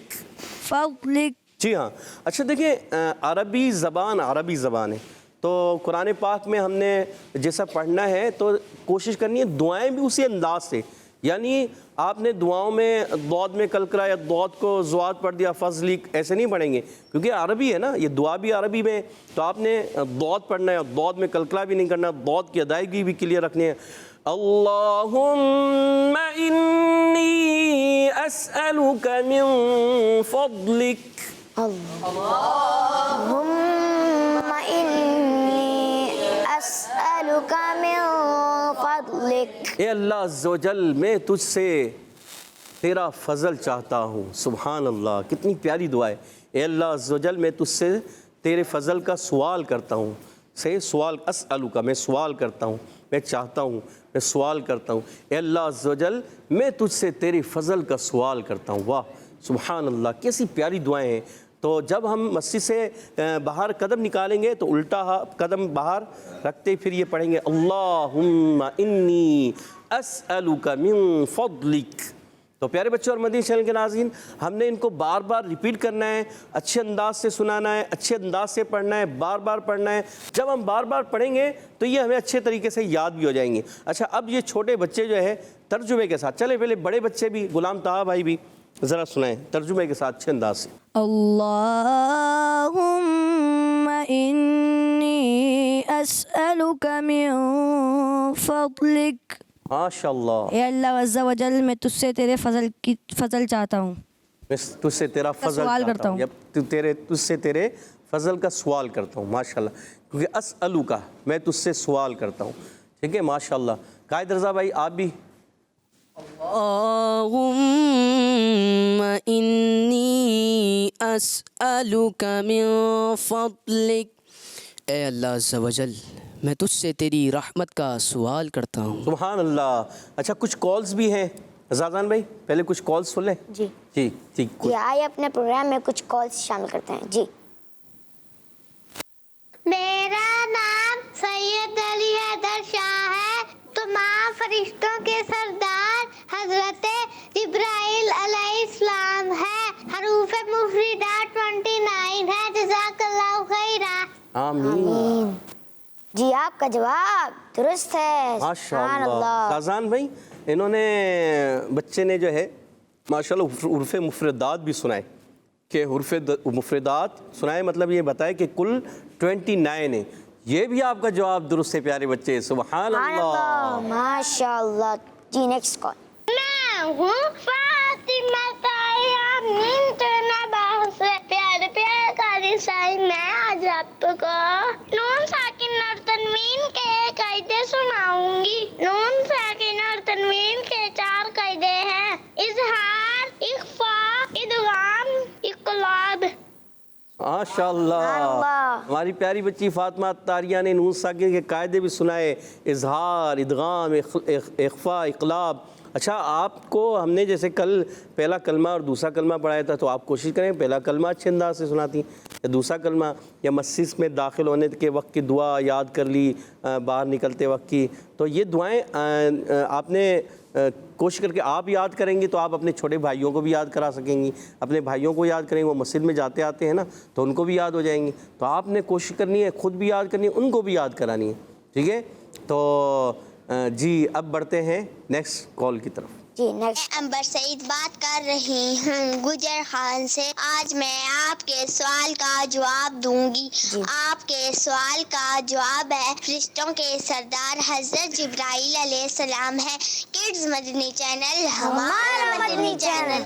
فضلك.
جی ہاں. اچھا دیکھیں عربی زبان ہے تو قرآن پاک میں ہم نے جیسا پڑھنا ہے تو کوشش کرنی ہے دعائیں بھی اسی انداز سے، یعنی آپ نے دعاؤں میں ضاد میں کلکلا یا ضاد کو زواد پڑھ دیا فضلک ایسے نہیں پڑھیں گے کیونکہ عربی ہے نا، یہ دعا بھی عربی میں، تو آپ نے ضاد پڑھنا ہے اور ضاد میں کلکلا بھی نہیں کرنا، ضاد کی ادائیگی بھی کلیئر رکھنی ہے. اللہم انی اسألک من فضلک.
اللهم إني أسألك من فضلك.
اے اللہ عز و جل میں تجھ سے تیرا فضل چاہتا ہوں. سبحان اللہ، کتنی پیاری دعا ہے. اے اللہ عز و جل میں تجھ سے تیرے فضل کا سوال کرتا ہوں. سوال اسألو کا، میں سوال کرتا ہوں، میں چاہتا ہوں، میں سوال کرتا ہوں. اے اللہ عز و جل میں تجھ سے تیرے فضل کا سوال کرتا ہوں. واہ سبحان اللہ، کیسی پیاری دعائیں ہیں. تو جب ہم مسجد سے باہر قدم نکالیں گے تو الٹا قدم باہر رکھتے پھر یہ پڑھیں گے اللہم انی اسألک من فضلک. تو پیارے بچوں اور مدنی چینل کے ناظرین، ہم نے ان کو بار بار ریپیٹ کرنا ہے، اچھے انداز سے سنانا ہے، اچھے انداز سے پڑھنا ہے، بار بار پڑھنا ہے. جب ہم بار بار پڑھیں گے تو یہ ہمیں اچھے طریقے سے یاد بھی ہو جائیں گے. اچھا اب یہ چھوٹے بچے جو ہے ترجمے کے ساتھ، چلے پہلے بڑے بچے بھی، غلام طاہا بھائی بھی ذرا سنائیں ترجمے کے ساتھ اچھے انداز سے.
اللهم إني أسألك من فضلك.
ماشاء اللہ.
اے اللہ عز و جل میں تجھ سے تیرے فضل چاہتا ہوں.
میں تجھ سے تیرا فضل
سوال
چاہتا
کرتا
ہوں، یا تجھ سے تیرے فضل کا سوال کرتا ہوں. ماشاء اللہ، کیونکہ اسألو کا میں تجھ سے سوال کرتا ہوں. ٹھیک ہے ماشاء اللہ. قائد رضا بھائی آپ بھی.
اللهم إني أسألك من فضلك. اے اللہ عز و جل میں تجھ سے تیری رحمت کا سوال کرتا ہوں.
سبحان اللہ. اچھا کچھ کالز بھی ہیں زازان بھائی، پہلے کچھ کالز سن لیں.
جی
ٹھیک ٹھیک.
جی آئیے اپنے پروگرام میں کچھ کالز شامل کرتے ہیں. جی
میرا نام سید علی حیدر شاہ ہے. تمام فرشتوں کے سردار حضرت جبرائیل علیہ السلام ہے. حروف مفردات 29 ہے. جزاک اللہ خیرہ.
آمین.
جی آپ کا جواب درست ہے.
ماشاء
سبحان
اللہ. تازان بھائی انہوں نے بچے نے جو ہے ماشاء اللہ حروف مفردات بھی سنائے کہ حروف مفردات سنائے، مطلب یہ بتائے کہ کل 29 ہیں. یہ بھی آپ کا جواب درست ہے پیارے بچے. سبحان اللہ.
ماشاء اللہ. جی نیکسٹ کال.
میں ہوں فاطمہ یامین تنبہ سے پیارے پیارے قاری صاحب، میں آج آپ کو نون ساکن اور تنوین کے قاعدے سناؤں گی. نون ساکن اور تنوین کے 4 قاعدے ہیں: اظہار، اخفاء، ادغام، اقلاب.
ماشاء اللہ. ہماری پیاری بچی فاطمہ تاریہ نے نون ساکن کے قاعدے بھی سنائے: اظہار، ادغام، اخفاء، اقلاب. اچھا آپ کو ہم نے جیسے کل پہلا کلمہ اور دوسرا کلمہ پڑھایا تھا، تو آپ کوشش کریں پہلا کلمہ اچھے انداز سے سناتی یا دوسرا کلمہ، یا مسجد میں داخل ہونے کے وقت کی دعا یاد کر لی، باہر نکلتے وقت کی. تو یہ دعائیں آپ نے کوشش کر کے آپ یاد کریں گی تو آپ اپنے چھوٹے بھائیوں کو بھی یاد کرا سکیں گی. اپنے بھائیوں کو یاد کریں گے، وہ مسجد میں جاتے آتے ہیں نا، تو ان کو بھی یاد ہو جائیں گی. تو آپ نے کوشش کرنی ہے، خود بھی یاد کرنی ہے، ان کو بھی یاد کرانی ہے. ٹھیک ہے. تو جی اب بڑھتے ہیں نیکسٹ کال کی طرف.
جی نیکسٹ.
امبر سعید بات کر رہی ہوں گجر خان سے. آج میں آپ کے سوال کا جواب دوں گی. آپ کے سوال کا جواب ہے فرشتوں کے سردار حضرت جبرائیل علیہ السلام ہے. کڈز مدنی چینل ہمارا مدنی چینل.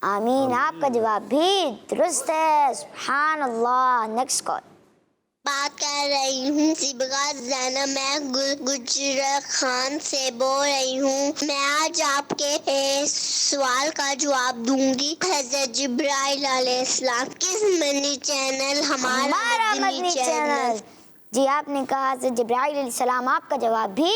آمین. آپ کا جواب بھی درست ہے. سبحان اللہ. Next call.
بات کر رہی ہوں صبغہ زینب، میں گجر خان سے بول رہی ہوں. میں آج آپ کے سوال کا جواب دوں گی. حضرت جبرائیل علیہ السلام کس مدنی چینل؟ ہمارا مدنی چینل.
جی آپ نے کہا حضرت جبرائیل علیہ السلام. آپ کا جواب بھی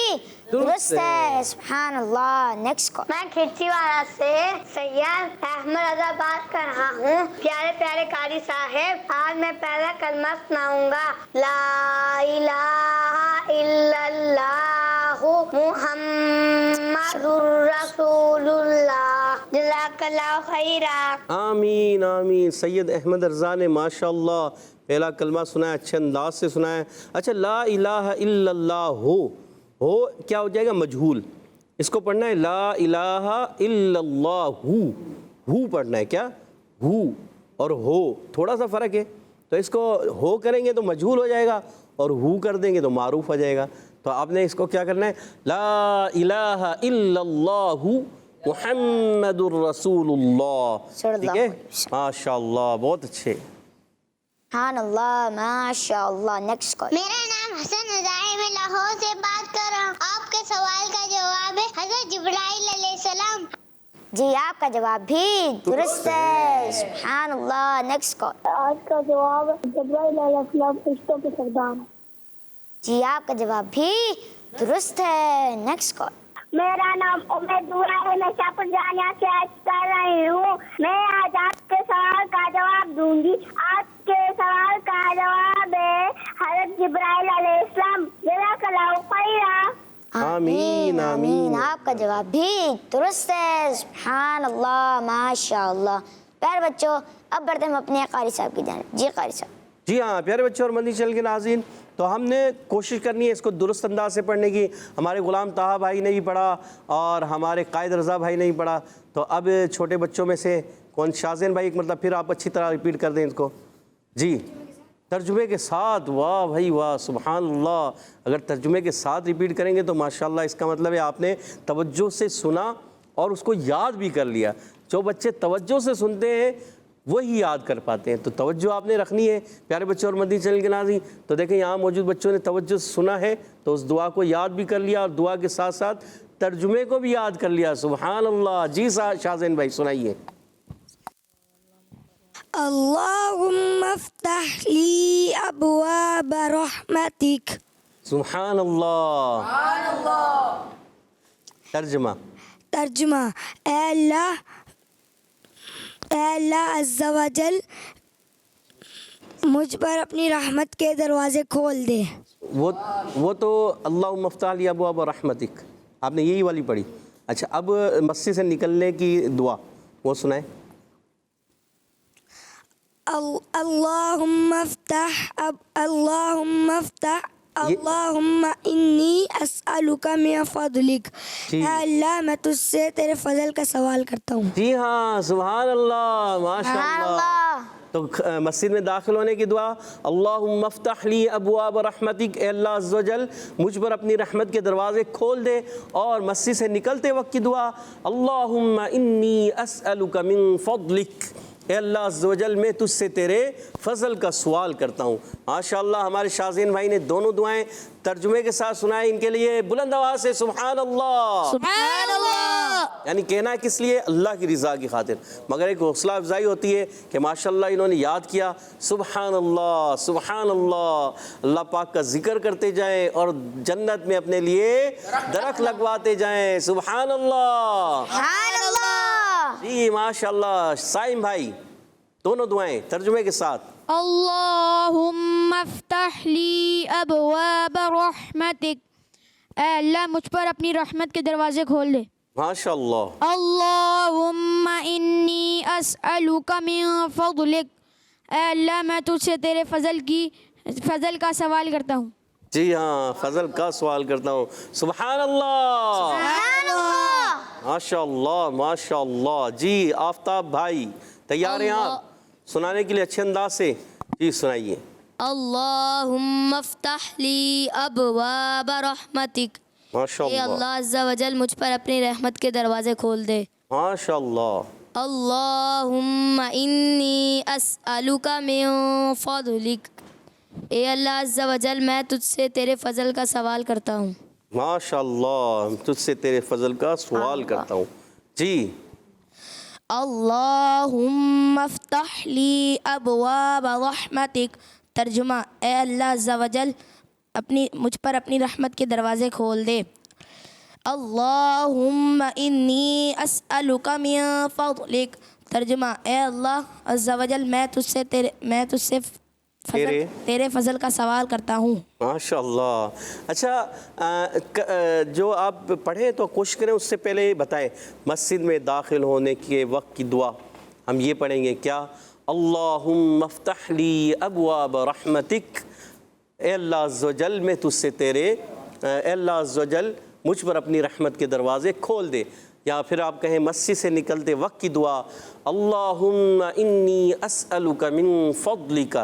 درست ہے. سبحان اللہ. Next call.
میں کھرچی والا سے سید احمد رضا بات کر رہا ہوں. پیارے پیارے قاری صاحب، آج میں پہلا کلمہ سناؤں گا: لا الہ الا اللہ محمد رسول اللہ. جزاک اللہ خیرا.
آمین آمین. سید احمد رضا نے ماشاء اللہ پہلا کلمہ سنا ہے، اچھے انداز سے سنا ہے. اچھا لا الہ الا اللہ ہو کیا ہو جائے گا؟ مجہول. اس کو پڑھنا ہے لا الہ الا اللہ ہو پڑھنا ہے. کیا؟ ہو اور ہو تھوڑا سا فرق ہے. تو اس کو ہو کریں گے تو مجہول ہو جائے گا، اور ہو کر دیں گے تو معروف ہو جائے گا. تو آپ نے اس کو کیا کرنا ہے؟ لا الہ الا اللہ محمد الرسول اللہ. ٹھیک ہے. ماشاء اللہ بہت اچھے.
سبحان اللہ. ماشاء اللہ. Next call.
میرا نام حسن رضائی، میں لاہور سے بات کر رہا ہوں. آپ کے سوال کا جواب ہے حضرت جبرائیل علیہ السلام.
جی آپ کا جواب بھی درست ہے. سبحان اللہ. Next call.
آج کا جواب جبرائیل علیہ السلام فرشتوں کے سردار.
جی آپ کا جواب بھی درست ہے. Next call.
میرا نام امید دورا ہے، میں شاپور جانیا سے کر رہی ہوں. میں آج آپ کے سوال کا جواب دوں گی. آپ کے سوال کا جواب ہے حضرت جبرائیل علیہ السلام. جزاک اللہ خیرا.
آمین آمین.
آپ کا جواب بھی درست ہے. سبحان اللہ. ماشاء اللہ. پیارے بچوں اب بڑھتے ہم اپنے قاری صاحب کی جانب. جی قاری صاحب.
جی ہاں پیارے بچوں اور مدنی چینل کے ناظرین، تو ہم نے کوشش کرنی ہے اس کو درست انداز سے پڑھنے کی. ہمارے غلام طاہا بھائی نے بھی پڑھا اور ہمارے قائد رضا بھائی نے بھی پڑھا. تو اب چھوٹے بچوں میں سے کون؟ شازین بھائی ایک مرتبہ پھر آپ اچھی طرح ریپیٹ کر دیں اس کو. جی ترجمے کے ساتھ. واہ بھائی واہ. سبحان اللہ. اگر ترجمے کے ساتھ ریپیٹ کریں گے تو ماشاءاللہ اس کا مطلب ہے آپ نے توجہ سے سنا اور اس کو یاد بھی کر لیا. جو بچے توجہ سے سنتے ہیں وہی یاد کر پاتے ہیں. تو توجہ آپ نے رکھنی ہے پیارے بچوں اور مدنی چینل کے ناظرین. تو دیکھیں یہاں موجود بچوں نے توجہ سے سنا ہے تو اس دعا کو یاد بھی کر لیا اور دعا کے ساتھ ساتھ ترجمے کو بھی یاد کر لیا. سبحان اللہ. جی شازین بھائی سنائیے.
اللہم افتح لی ابواب رحمتک.
سبحان اللہ. ترجمہ.
اے اللہ عز و جل مجھ پر اپنی رحمت کے دروازے کھول دے.
وہ تو اللہم افتح لی ابواب رحمتک آپ نے یہی والی پڑھی. اچھا اب مسجد سے نکلنے کی دعا وہ سنائیں.
اللہم افتح اللہم انی اسألک من فضلک. اے اللہ میں تجھ سے تیرے فضل کا سوال کرتا ہوں.
جی ہاں، سبحان اللہ، ماشاء اللہ. تو مسجد میں داخل ہونے کی دعا، اللہم افتح لی ابواب رحمتک، اے اللہ عز و جل مجھ پر اپنی رحمت کے دروازے کھول دے. اور مسجد سے نکلتے وقت کی دعا، اللہم انی اسألک من فضلک، اے اللہ عز و جل میں تجھ سے تیرے فضل کا سوال کرتا ہوں. ماشاءاللہ ہمارے شازین بھائی نے دونوں دعائیں ترجمے کے ساتھ سنائیں. ان کے لیے بلند آواز سے سبحان اللہ.
سبحان اللہ.
یعنی کہنا ہے کس لیے؟ اللہ کی رضا کی خاطر. مگر ایک حوصلہ افزائی ہوتی ہے کہ ماشاءاللہ انہوں نے یاد کیا، سبحان اللہ سبحان اللہ. اللہ پاک کا ذکر کرتے جائیں اور جنت میں اپنے لیے درخت لگواتے جائیں. سبحان اللہ
سبحان اللہ.
جی ماشاءاللہ. سائم بھائی دونوں دعائیں ترجمے کے ساتھ.
اللہم افتح لی ابواب رحمتک. اے اللہ مجھ پر اپنی رحمت کے دروازے کھول دے.
ماشاءاللہ.
اللہم انی اسألک من فضلک. اے اللہ میں تجھ سے تیرے فضل کا سوال کرتا ہوں.
جی ہاں، فضل کا سوال کرتا ہوں. سبحان اللہ
سبحان اللہ.
ماشاءاللہ ماشاءاللہ. جی آفتاب بھائی تیار ہیں آپ سنانے کے لیے اچھے انداز سے؟ جی سنائیے.
اللہم افتح لی ابواب رحمتک. اے
ماشاءاللہ
اللہ عز و جل مجھ پر اپنی رحمت کے دروازے کھول دے.
ماشاءاللہ.
اللہم انی اسألک من فضلک. اے اللہ عز و جل میں تجھ سے تیرے فضل کا سوال کرتا ہوں.
ماشاءاللہ تجھ سے تیرے فضل کا سوال کرتا ہوں. جی
اللہم افتح لی ابواب رحمتک. ترجمہ، اے اللہ عز و جل مجھ پر اپنی رحمت کے دروازے کھول دے. اللہم انی اسألک من فضلک. ترجمہ، اے اللہ عز و جل میں تجھ سے تیرے فضل کا سوال کرتا ہوں.
ماشاءاللہ. اچھا جو آپ پڑھیں تو کوشش کریں اس سے پہلے بتائیں مسجد میں داخل ہونے کے وقت کی دعا ہم یہ پڑھیں گے کیا؟ اللہم افتح لی ابواب رحمتک. اے اللہ عز و جل میں تجھ سے اے اللہ عز و جل مجھ پر اپنی رحمت کے دروازے کھول دے. یا پھر آپ کہیں مسجد سے نکلتے وقت کی دعا، اللہم انی اسألک من فضلک.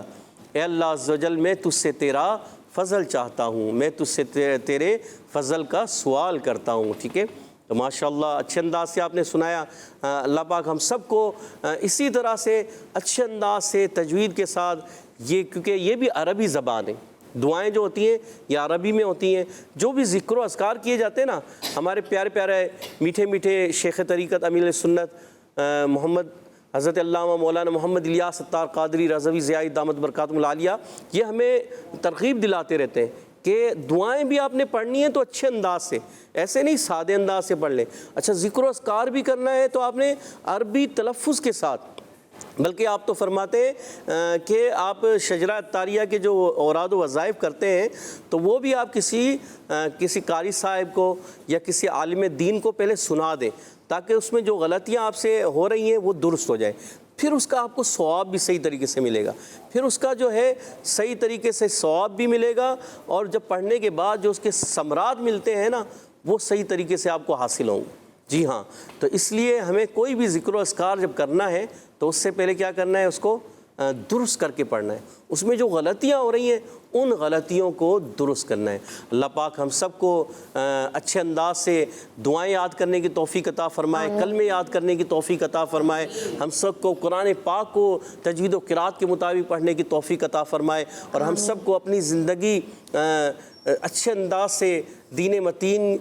اے اللہ عز و جل میں تجھ سے تیرا فضل چاہتا ہوں، میں تجھ سے تیرے فضل کا سوال کرتا ہوں. ٹھیک ہے؟ تو ماشاءاللہ اچھے انداز سے آپ نے سنایا. اللہ پاک ہم سب کو اسی طرح سے اچھے انداز سے تجوید کے ساتھ کیونکہ یہ بھی عربی زبان ہے، دعائیں جو ہوتی ہیں یہ عربی میں ہوتی ہیں. جو بھی ذکر و اذکار کیے جاتے ہیں نا، ہمارے پیارے پیارے میٹھے میٹھے شیخ طریقت امیر سنت محمد حضرت علامہ مولانا محمد الیاس ستار قادری رضوی ضیائی دامت برکاتہم العالیہ، یہ ہمیں ترغیب دلاتے رہتے ہیں کہ دعائیں بھی آپ نے پڑھنی ہیں تو اچھے انداز سے، ایسے نہیں سادے انداز سے پڑھ لیں. اچھا ذکر و اذکار بھی کرنا ہے تو آپ نے عربی تلفظ کے ساتھ، بلکہ آپ تو فرماتے ہیں کہ آپ شجرہ الطاریہ کے جو اوراد و وظائف کرتے ہیں تو وہ بھی آپ کسی قاری صاحب کو یا کسی عالم دین کو پہلے سنا دیں تاکہ اس میں جو غلطیاں آپ سے ہو رہی ہیں وہ درست ہو جائیں. پھر اس کا آپ کو ثواب بھی صحیح طریقے سے ملے گا، پھر اس کا جو ہے صحیح طریقے سے ثواب بھی ملے گا، اور جب پڑھنے کے بعد جو اس کے ثمرات ملتے ہیں نا وہ صحیح طریقے سے آپ کو حاصل ہوں گے. جی ہاں، تو اس لیے ہمیں کوئی بھی ذکر و اذکار جب کرنا ہے تو اس سے پہلے کیا کرنا ہے؟ اس کو درست کر کے پڑھنا ہے. اس میں جو غلطیاں ہو رہی ہیں ان غلطیوں کو درست کرنا ہے. اللہ پاک ہم سب کو اچھے انداز سے دعائیں یاد کرنے کی توفیق عطا فرمائے، کلمے یاد کرنے کی توفیق عطا فرمائے. ہم سب کو قرآن پاک کو تجوید و قرات کے مطابق پڑھنے کی توفیق عطا فرمائے، اور ہم سب کو اپنی زندگی اچھے انداز سے دین متین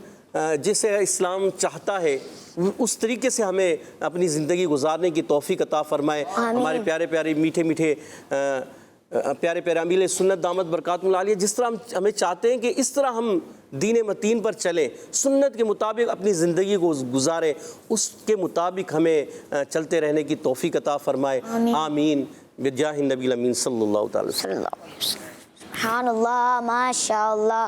جسے اسلام چاہتا ہے اس طریقے سے ہمیں اپنی زندگی گزارنے کی توفیق عطا فرمائے. ہمارے پیارے پیارے میٹھے میٹھے پیارے پیارے امیر سنت دامت برکاتہم العالیہ جس طرح ہمیں چاہتے ہیں کہ اس طرح ہم دین متین پر چلیں، سنت کے مطابق اپنی زندگی کو گزاریں، اس کے مطابق ہمیں چلتے رہنے کی توفیق عطا فرمائے. آمین بجاہ النبی الامین صلی اللہ تعالی وسلم.
سبحان اللہ. ماشاء اللہ.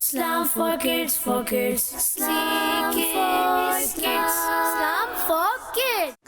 Islam for kids, for kids. Islam for kids. Islam for kids.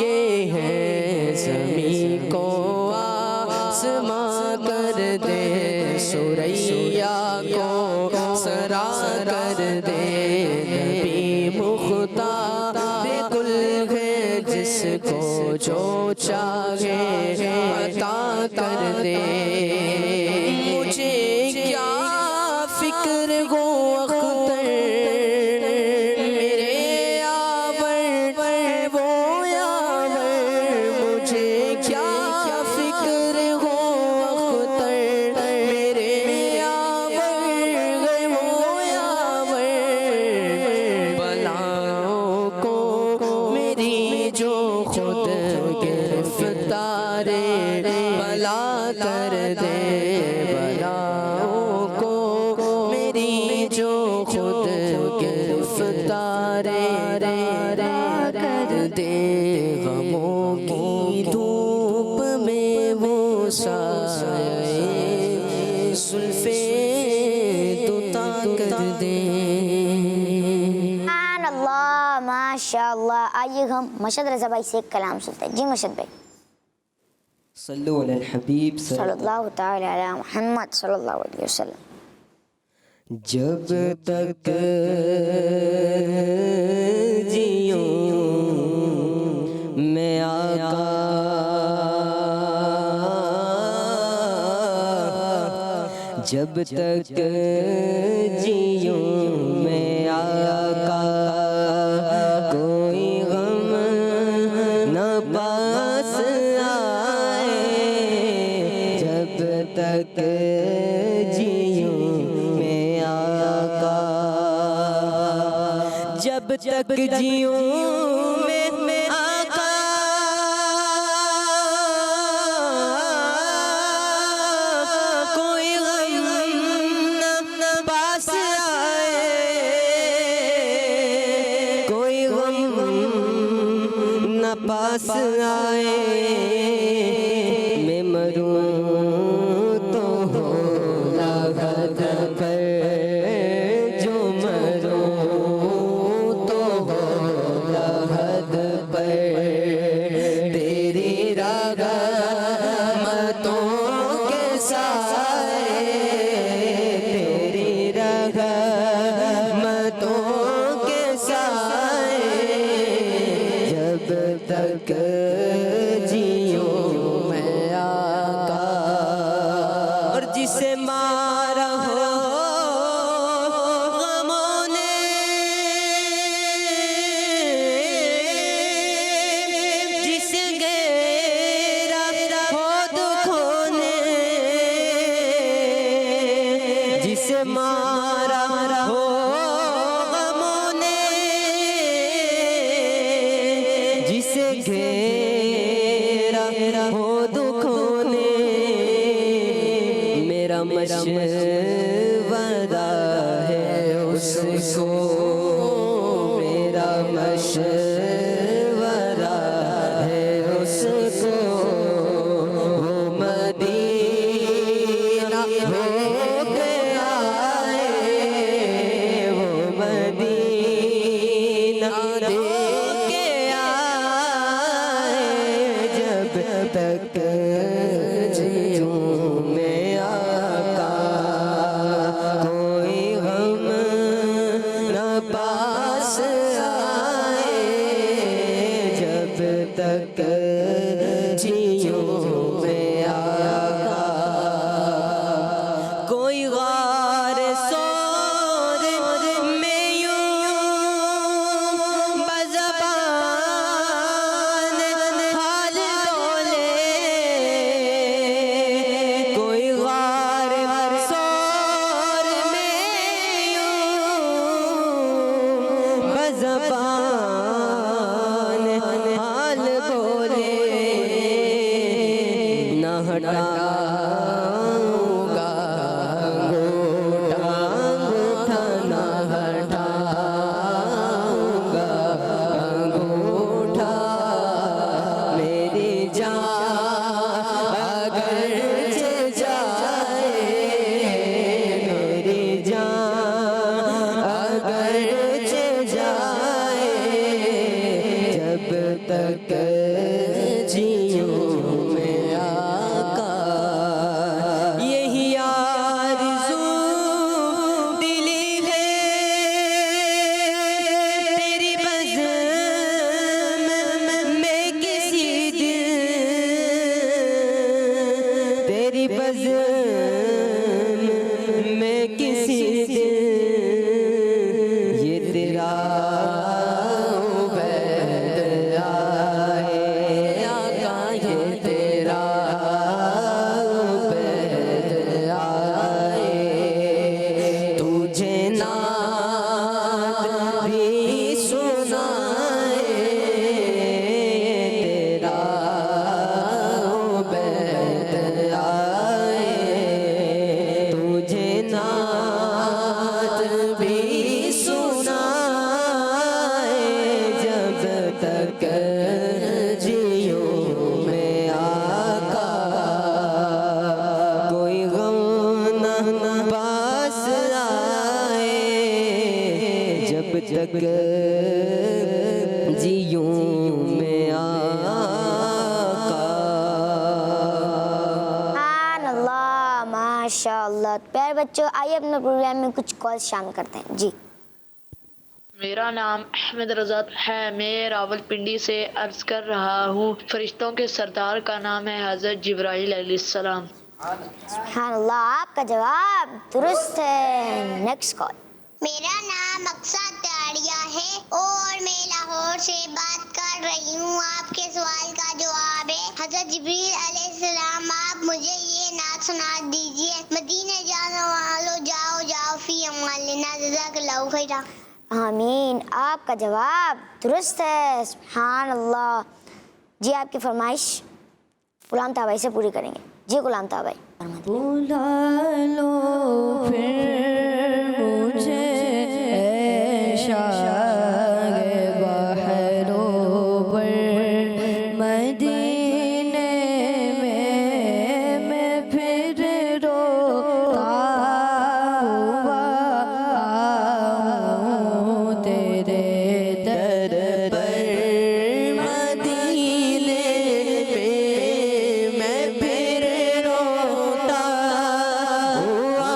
یہ ہیں زمین کو آسماں کر دے، سریا کو سرا کر دے، نبی مختار کل ہے جس کو جو چاہے عطا کر دے۔ مجھے کیا فکر ہو اختر میرے یاور وہ یاور، مجھے کیا فکر ہو اختر میرے یاور وہ یاور، بلاؤں کو میری جو خود گرفتار بلا کر دے، بلاؤں کو میری جو خود گرفتار کر دے، غموں کی دھوپ میں وہ سایہ زلفیں دوتا کر دے۔
سبحان اللہ، ماشاء اللہ۔ آئیے ہم مشہد رضا بھائی سے ایک کلام سنتے ہیں۔ جی مشہد بھائی۔
صلو علی الحبیب
صلی اللہ تعالی علی محمد صلی اللہ علیہ وسلم۔
جب تک جیوں میں آقا، جب تک جیوں میں آقا، کوئی غم نہ پاس آئے، جب تک جیوں میں آقا، جب تک جیوں میں آقا، کوئی غم نہ پاس آئے، کوئی غم نہ پاس آئے، میں مروں تو ہو لغت پر، جو مروں تو ہو لغت پر، تیری رحمتوں کے سائے، تیری رحمتوں کے سائے، جب تک جیوں میں آقا، اور جسے مارا ہو غموں نے، جسے گھیرا ہو دکھوں نے، جسے مارا ہو غموں نے، جسے گھیرا ہو دکھوں نے، میرا مشورہ ہے اس کو، میرا مشورہ ہے اس کو، وہ مدینہ ہو کے آئے، وہ مدینہ دیکھ کے آئے، جب تک جیوں میں آقا، کوئی غم نہ پاس آئے، جب تک جیوں میں آقا، کوئی غار سور میں یوں بزبان حال بولے، کوئی غار سور میں یوں بزبان حال بولے، نہ ہٹاؤں گا انگوٹھا، انگوٹھا نہ ہٹاؤں گا انگوٹھا، میری جان اگر جائے، میری جان اگر جائے، جب تک
بچوں آئیے اپنے پروگرام میں کچھ کالز شامل کرتے ہیں. جی
میرا نام احمد رضا ہے. میں راولپنڈی سے عرض کر رہا ہوں. فرشتوں کے سردار کا نام ہے حضرت جبرائیل علیہ السلام.
سبحان اللہ, آپ کا جواب درست ہے. Next call.
میرا نام اقصیٰ تاڑیا ہے اور میں لاہور سے بات کر رہی ہوں. آپ کے سوال کا جواب ہے حضرت جبریل علیہ السلام. آپ مجھے یہ نعت سنا دیجیے. مدینے جانے والوں جاؤ جاؤ فی امان اللہ, جزاک اللہ خیرا.
آمین, آپ کا جواب درست ہے. سبحان اللہ. جی آپ کی فرمائش غلام طاہر بھائی سے پوری کریں گے. جی غلام طاہر بھائی.
بلا لو پھر مجھے اے شاہ بحروں پر مدینے میں پھر روتا ہوا آؤں تیرے در پر.
مدینے میں پھر روتا ہوا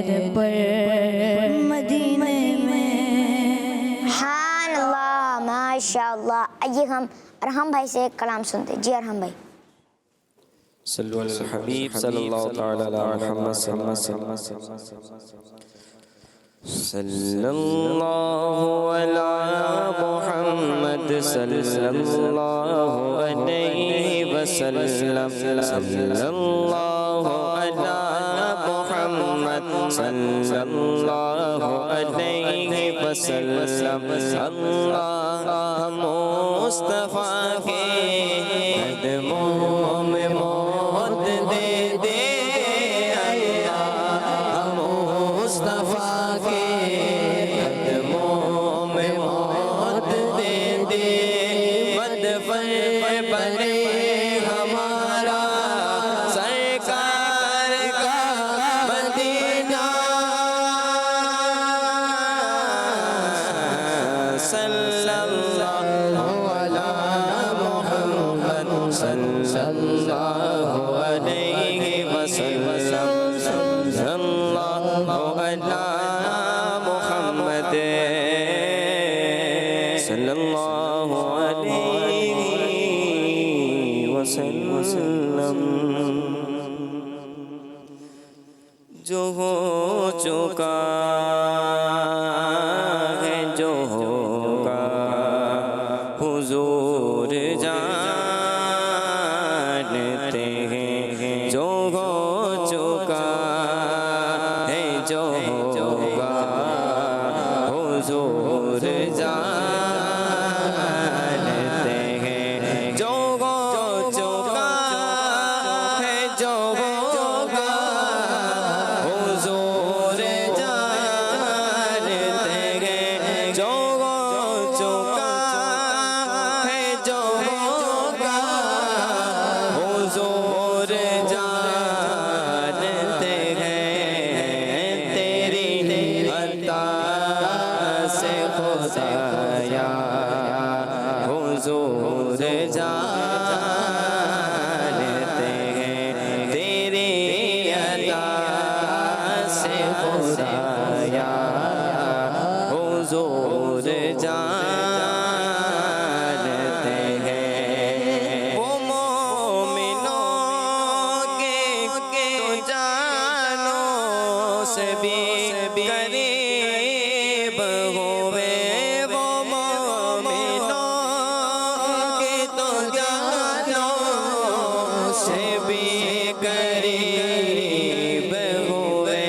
در پر مدینے میں.
سبحان اللہ، ماشاء اللہ. آئیے ہم ارحم بھائی سے ایک کلام سنتے. جی ارحم بھائی.
صلو علی الحبیب صلی اللہ تعالی علی محمد صلی اللہ علیہ محمد صلی اللہ علیہ وسلم. صلی اللہ علی محمد صلی اللہ علیہ وسلم. اللہ مصطفیٰ کے قدموں میں موت دے دے. اللہ مصطفیٰ کے قدموں میں موت دے دے. مدفن بنے ہمارا سرکار کا مدینہ. صلی اللہ علی محمد صلی اللہ علیہ وسلم. صلی اللہ علی محمد صلی اللہ علیہ وسلم. جو ہو چکا ہے جو ہوگا حضور جانتے ہیں. جو ہو چکا ہے جو ہوگا حضور جانتے ہیں. جو ہو چکا ہے جو ہوگا حضور جانتے ہیں. جو ہو چکا ہے جو ہوگا حضور جانتے ہیں. تیری عطا سے خدایا حضور جانتے ہیں. تیری عطا سے خدایا حضور جانتے ہیں. وہ مومنوں کے تو جانوں سے بھی قریب ہوئے. وہ مومنوں کے تو جانوں سے بھی قریب ہوئے.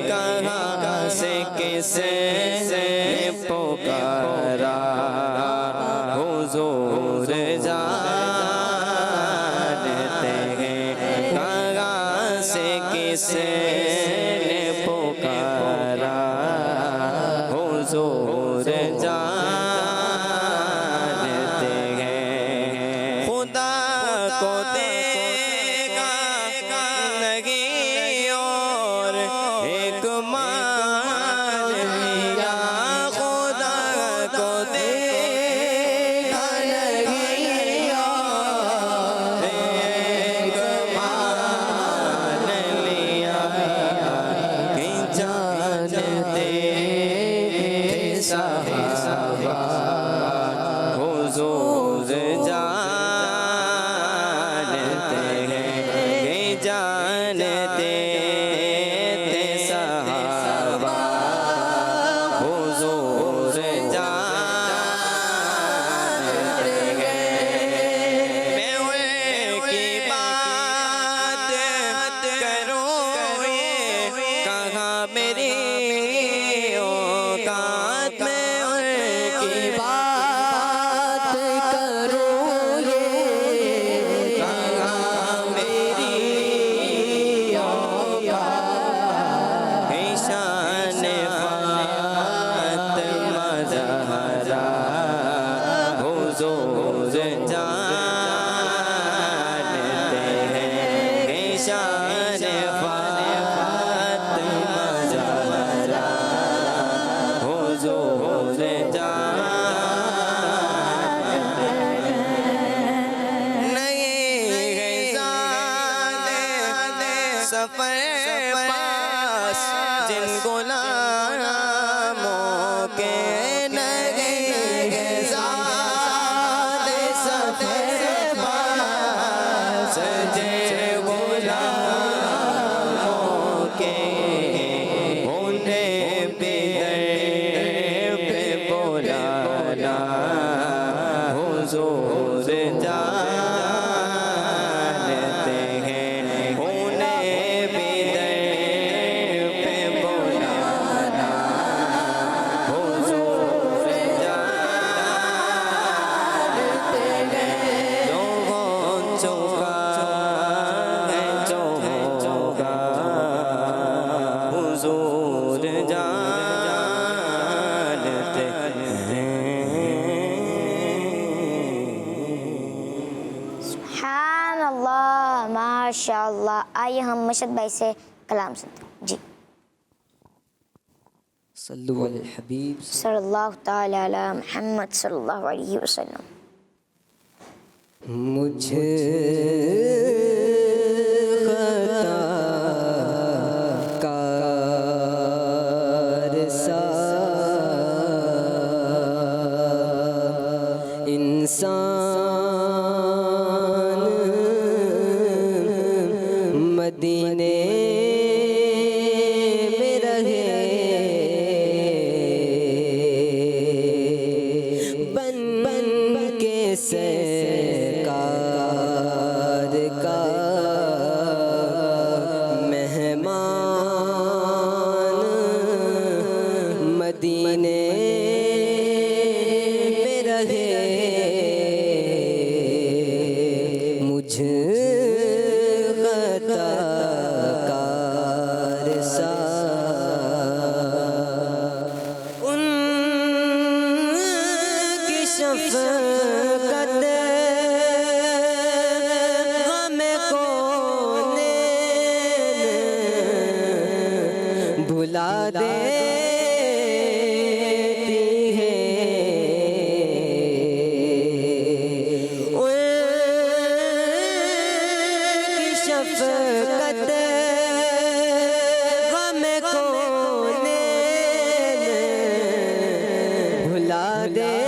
کہاں سے کسے پکارا حضور جانتے ہیں. کہاں سے کسے پکارا حضور جانتے ہیں. خدا کو دیکھا نہیں اور ایک مان لیا. خدا کو دیکھا نہیں اور ایک مان لیا.
غلاموں کے نگے زاد سفر باز جے غلاموں کے انہیں بدر پہ بولانا حضور جانتے ہیں انہیں بدر پہ بولانا حضور جانتے ہیں لوگوں چوکا ہے چوکا حضور جانتے
سبحان اللہ، ماشاء اللہ. آئیے ہم مشہد بھائی سے کلام سنتے ہیں. جی
صلو علی الحبیب.
صلی اللہ تعالی علی محمد صلی اللہ علیہ وسلم.
مجھ خطا کار سا انسان مدینے میں رہے بن کے سرکار کا مہمان مدینے میں رہے مجھ خطا کار سا ان کی شفقت غم کو بھلا دیتی ہے ان کی شفقت غم کو بھلا دیتی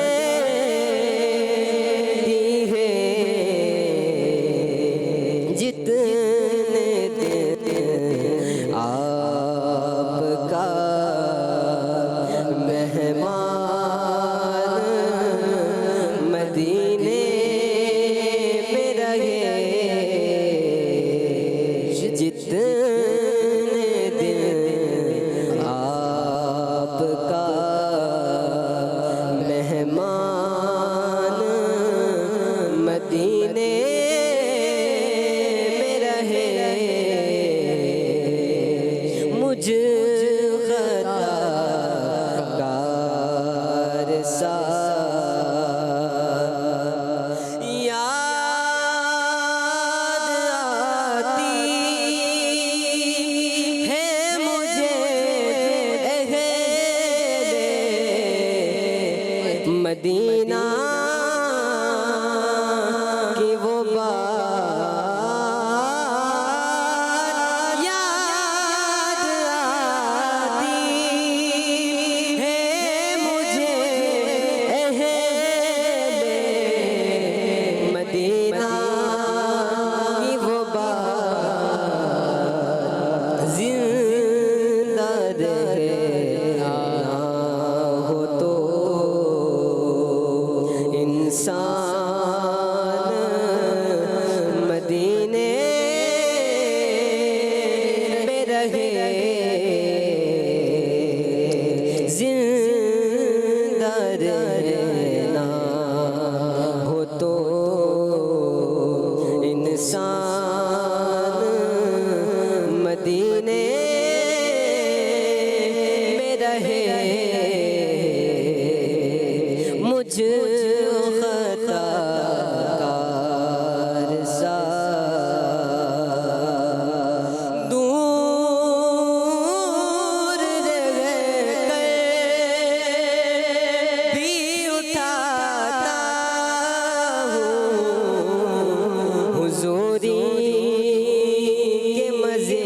ہے جتنے آپ کا مہمان مدینے میں رہے جتنے دن آپ کا مہمان مدینے میں رہے مجھ خطا کار سا یاد آتی ہے مجھے اہل مدینہ کی وہ بات یاد آتی ہے مجھے اہل مدینہ کی وہ بات زندہ رہنا ہو تو انسان مدینے میں رہے زندہ رہنا ہو تو انسان مدینے میں رہے مجھ خطا کار سا دور رہ کر بھی اٹھاتا ہوں حضوری کے مزے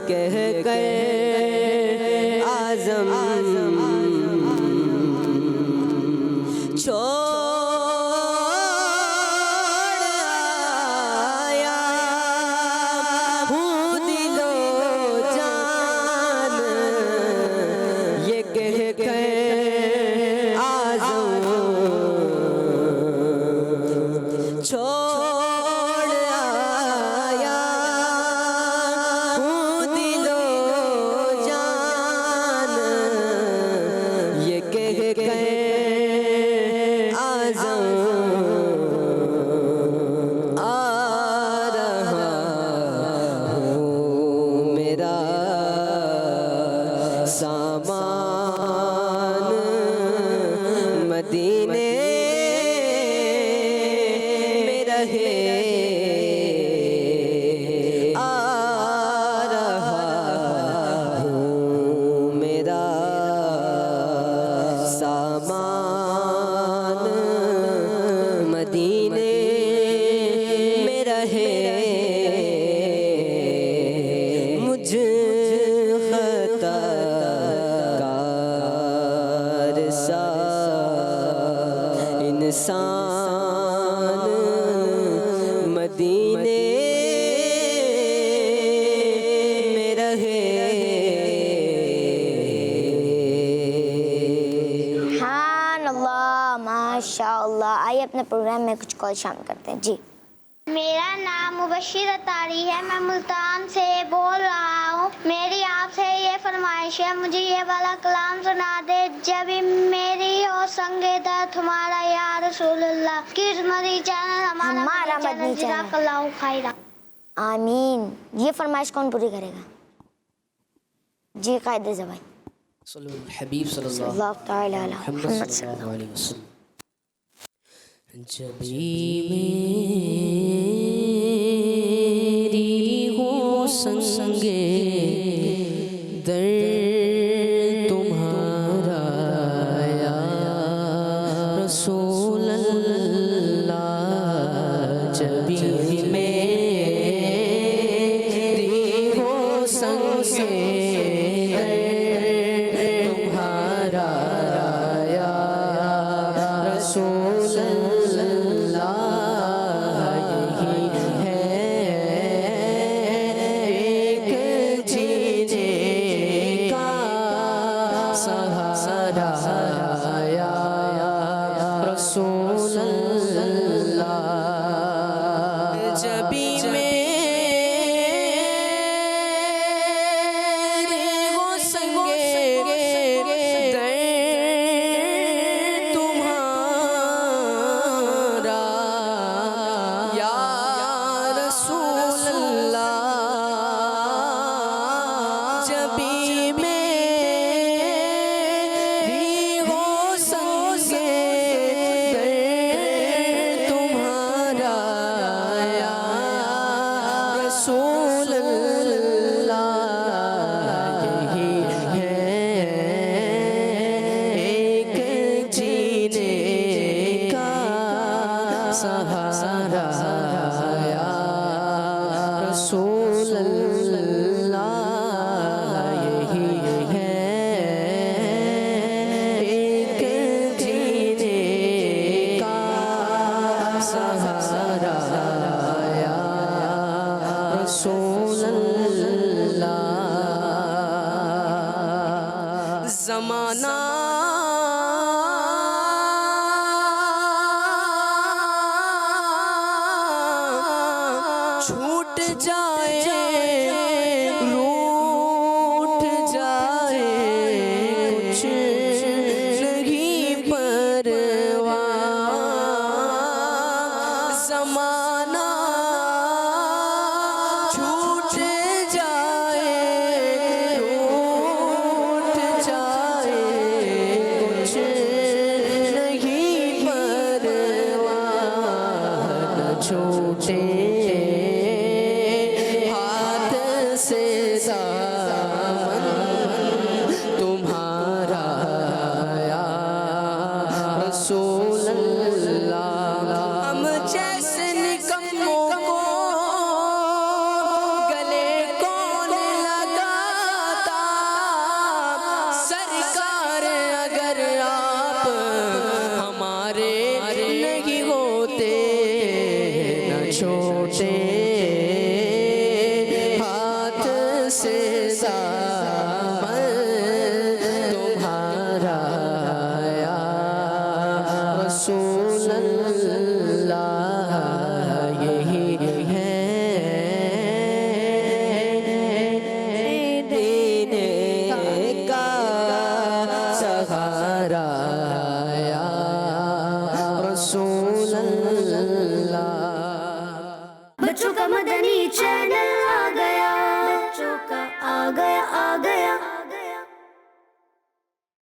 کہہ کر اعظم چھوڑ آیا ہوں دل و جان، یہ کہہ کر اعظم چھوڑ آیا ہوں دل و جان، یہ کہہ کر اعظم آ رہا ہوں، میرا سامان مدینے میں رہے، آ رہا ہوں، میرا سامان مدینے میں رہے، مجھ خطا کار سا انسان مدینے میں رہے۔
سبحان اللہ، ماشاء اللہ۔ آئیے اپنے پروگرام میں کچھ کال شامل کرتے ہیں جی۔
میرا نام مبشر اتاری ہے، میں ملتان سے بول رہا ہوں۔ میری آپ سے یہ فرمائش ہے، مجھے یہ والا کلام سنا دے، جب میری ہو سنگ درد تمہارا یا رسول اللہ۔ کس مدنی چینل ہمارا مدنی چینل، جزاک اللہ خیرہ۔
آمین۔ یہ فرمائش کون پوری کرے گا؟ جی قائد زبان۔
صلی اللہ حبیب صلی
اللہ تعالی علی
محمد
محمد
صلی اللہ علیہ وسلم۔ جب میری ہو سنگے در تمہارا یا رسول اللہ، جب میری ہو سنگے تمہارا یا رسول اللہ، یہی ہے ایک جینے کا سہارا یا رسول اللہ، جب میرے ہو سنگے در تمہارا یا رسول اللہ، جب میری ہو سنگے در تمہارا یا رسول اللہ، یہی ہے ایک جینے کا سہارا یا رسول اللہ، یہی ہے ایک جینے کا سہارا یا رسول اللہ۔ زمانہ چھوٹ جائے، روٹ جائے، کچھ نہیں پرواہ، زمانہ چھوٹ جائے، روٹ جائے، دامن تمہارا یا رسول اللہ یہی ہے دین کا سہارا یا رسول اللہ.
بچوں کا مدنی چینل آ گیا, بچوں کا آ گیا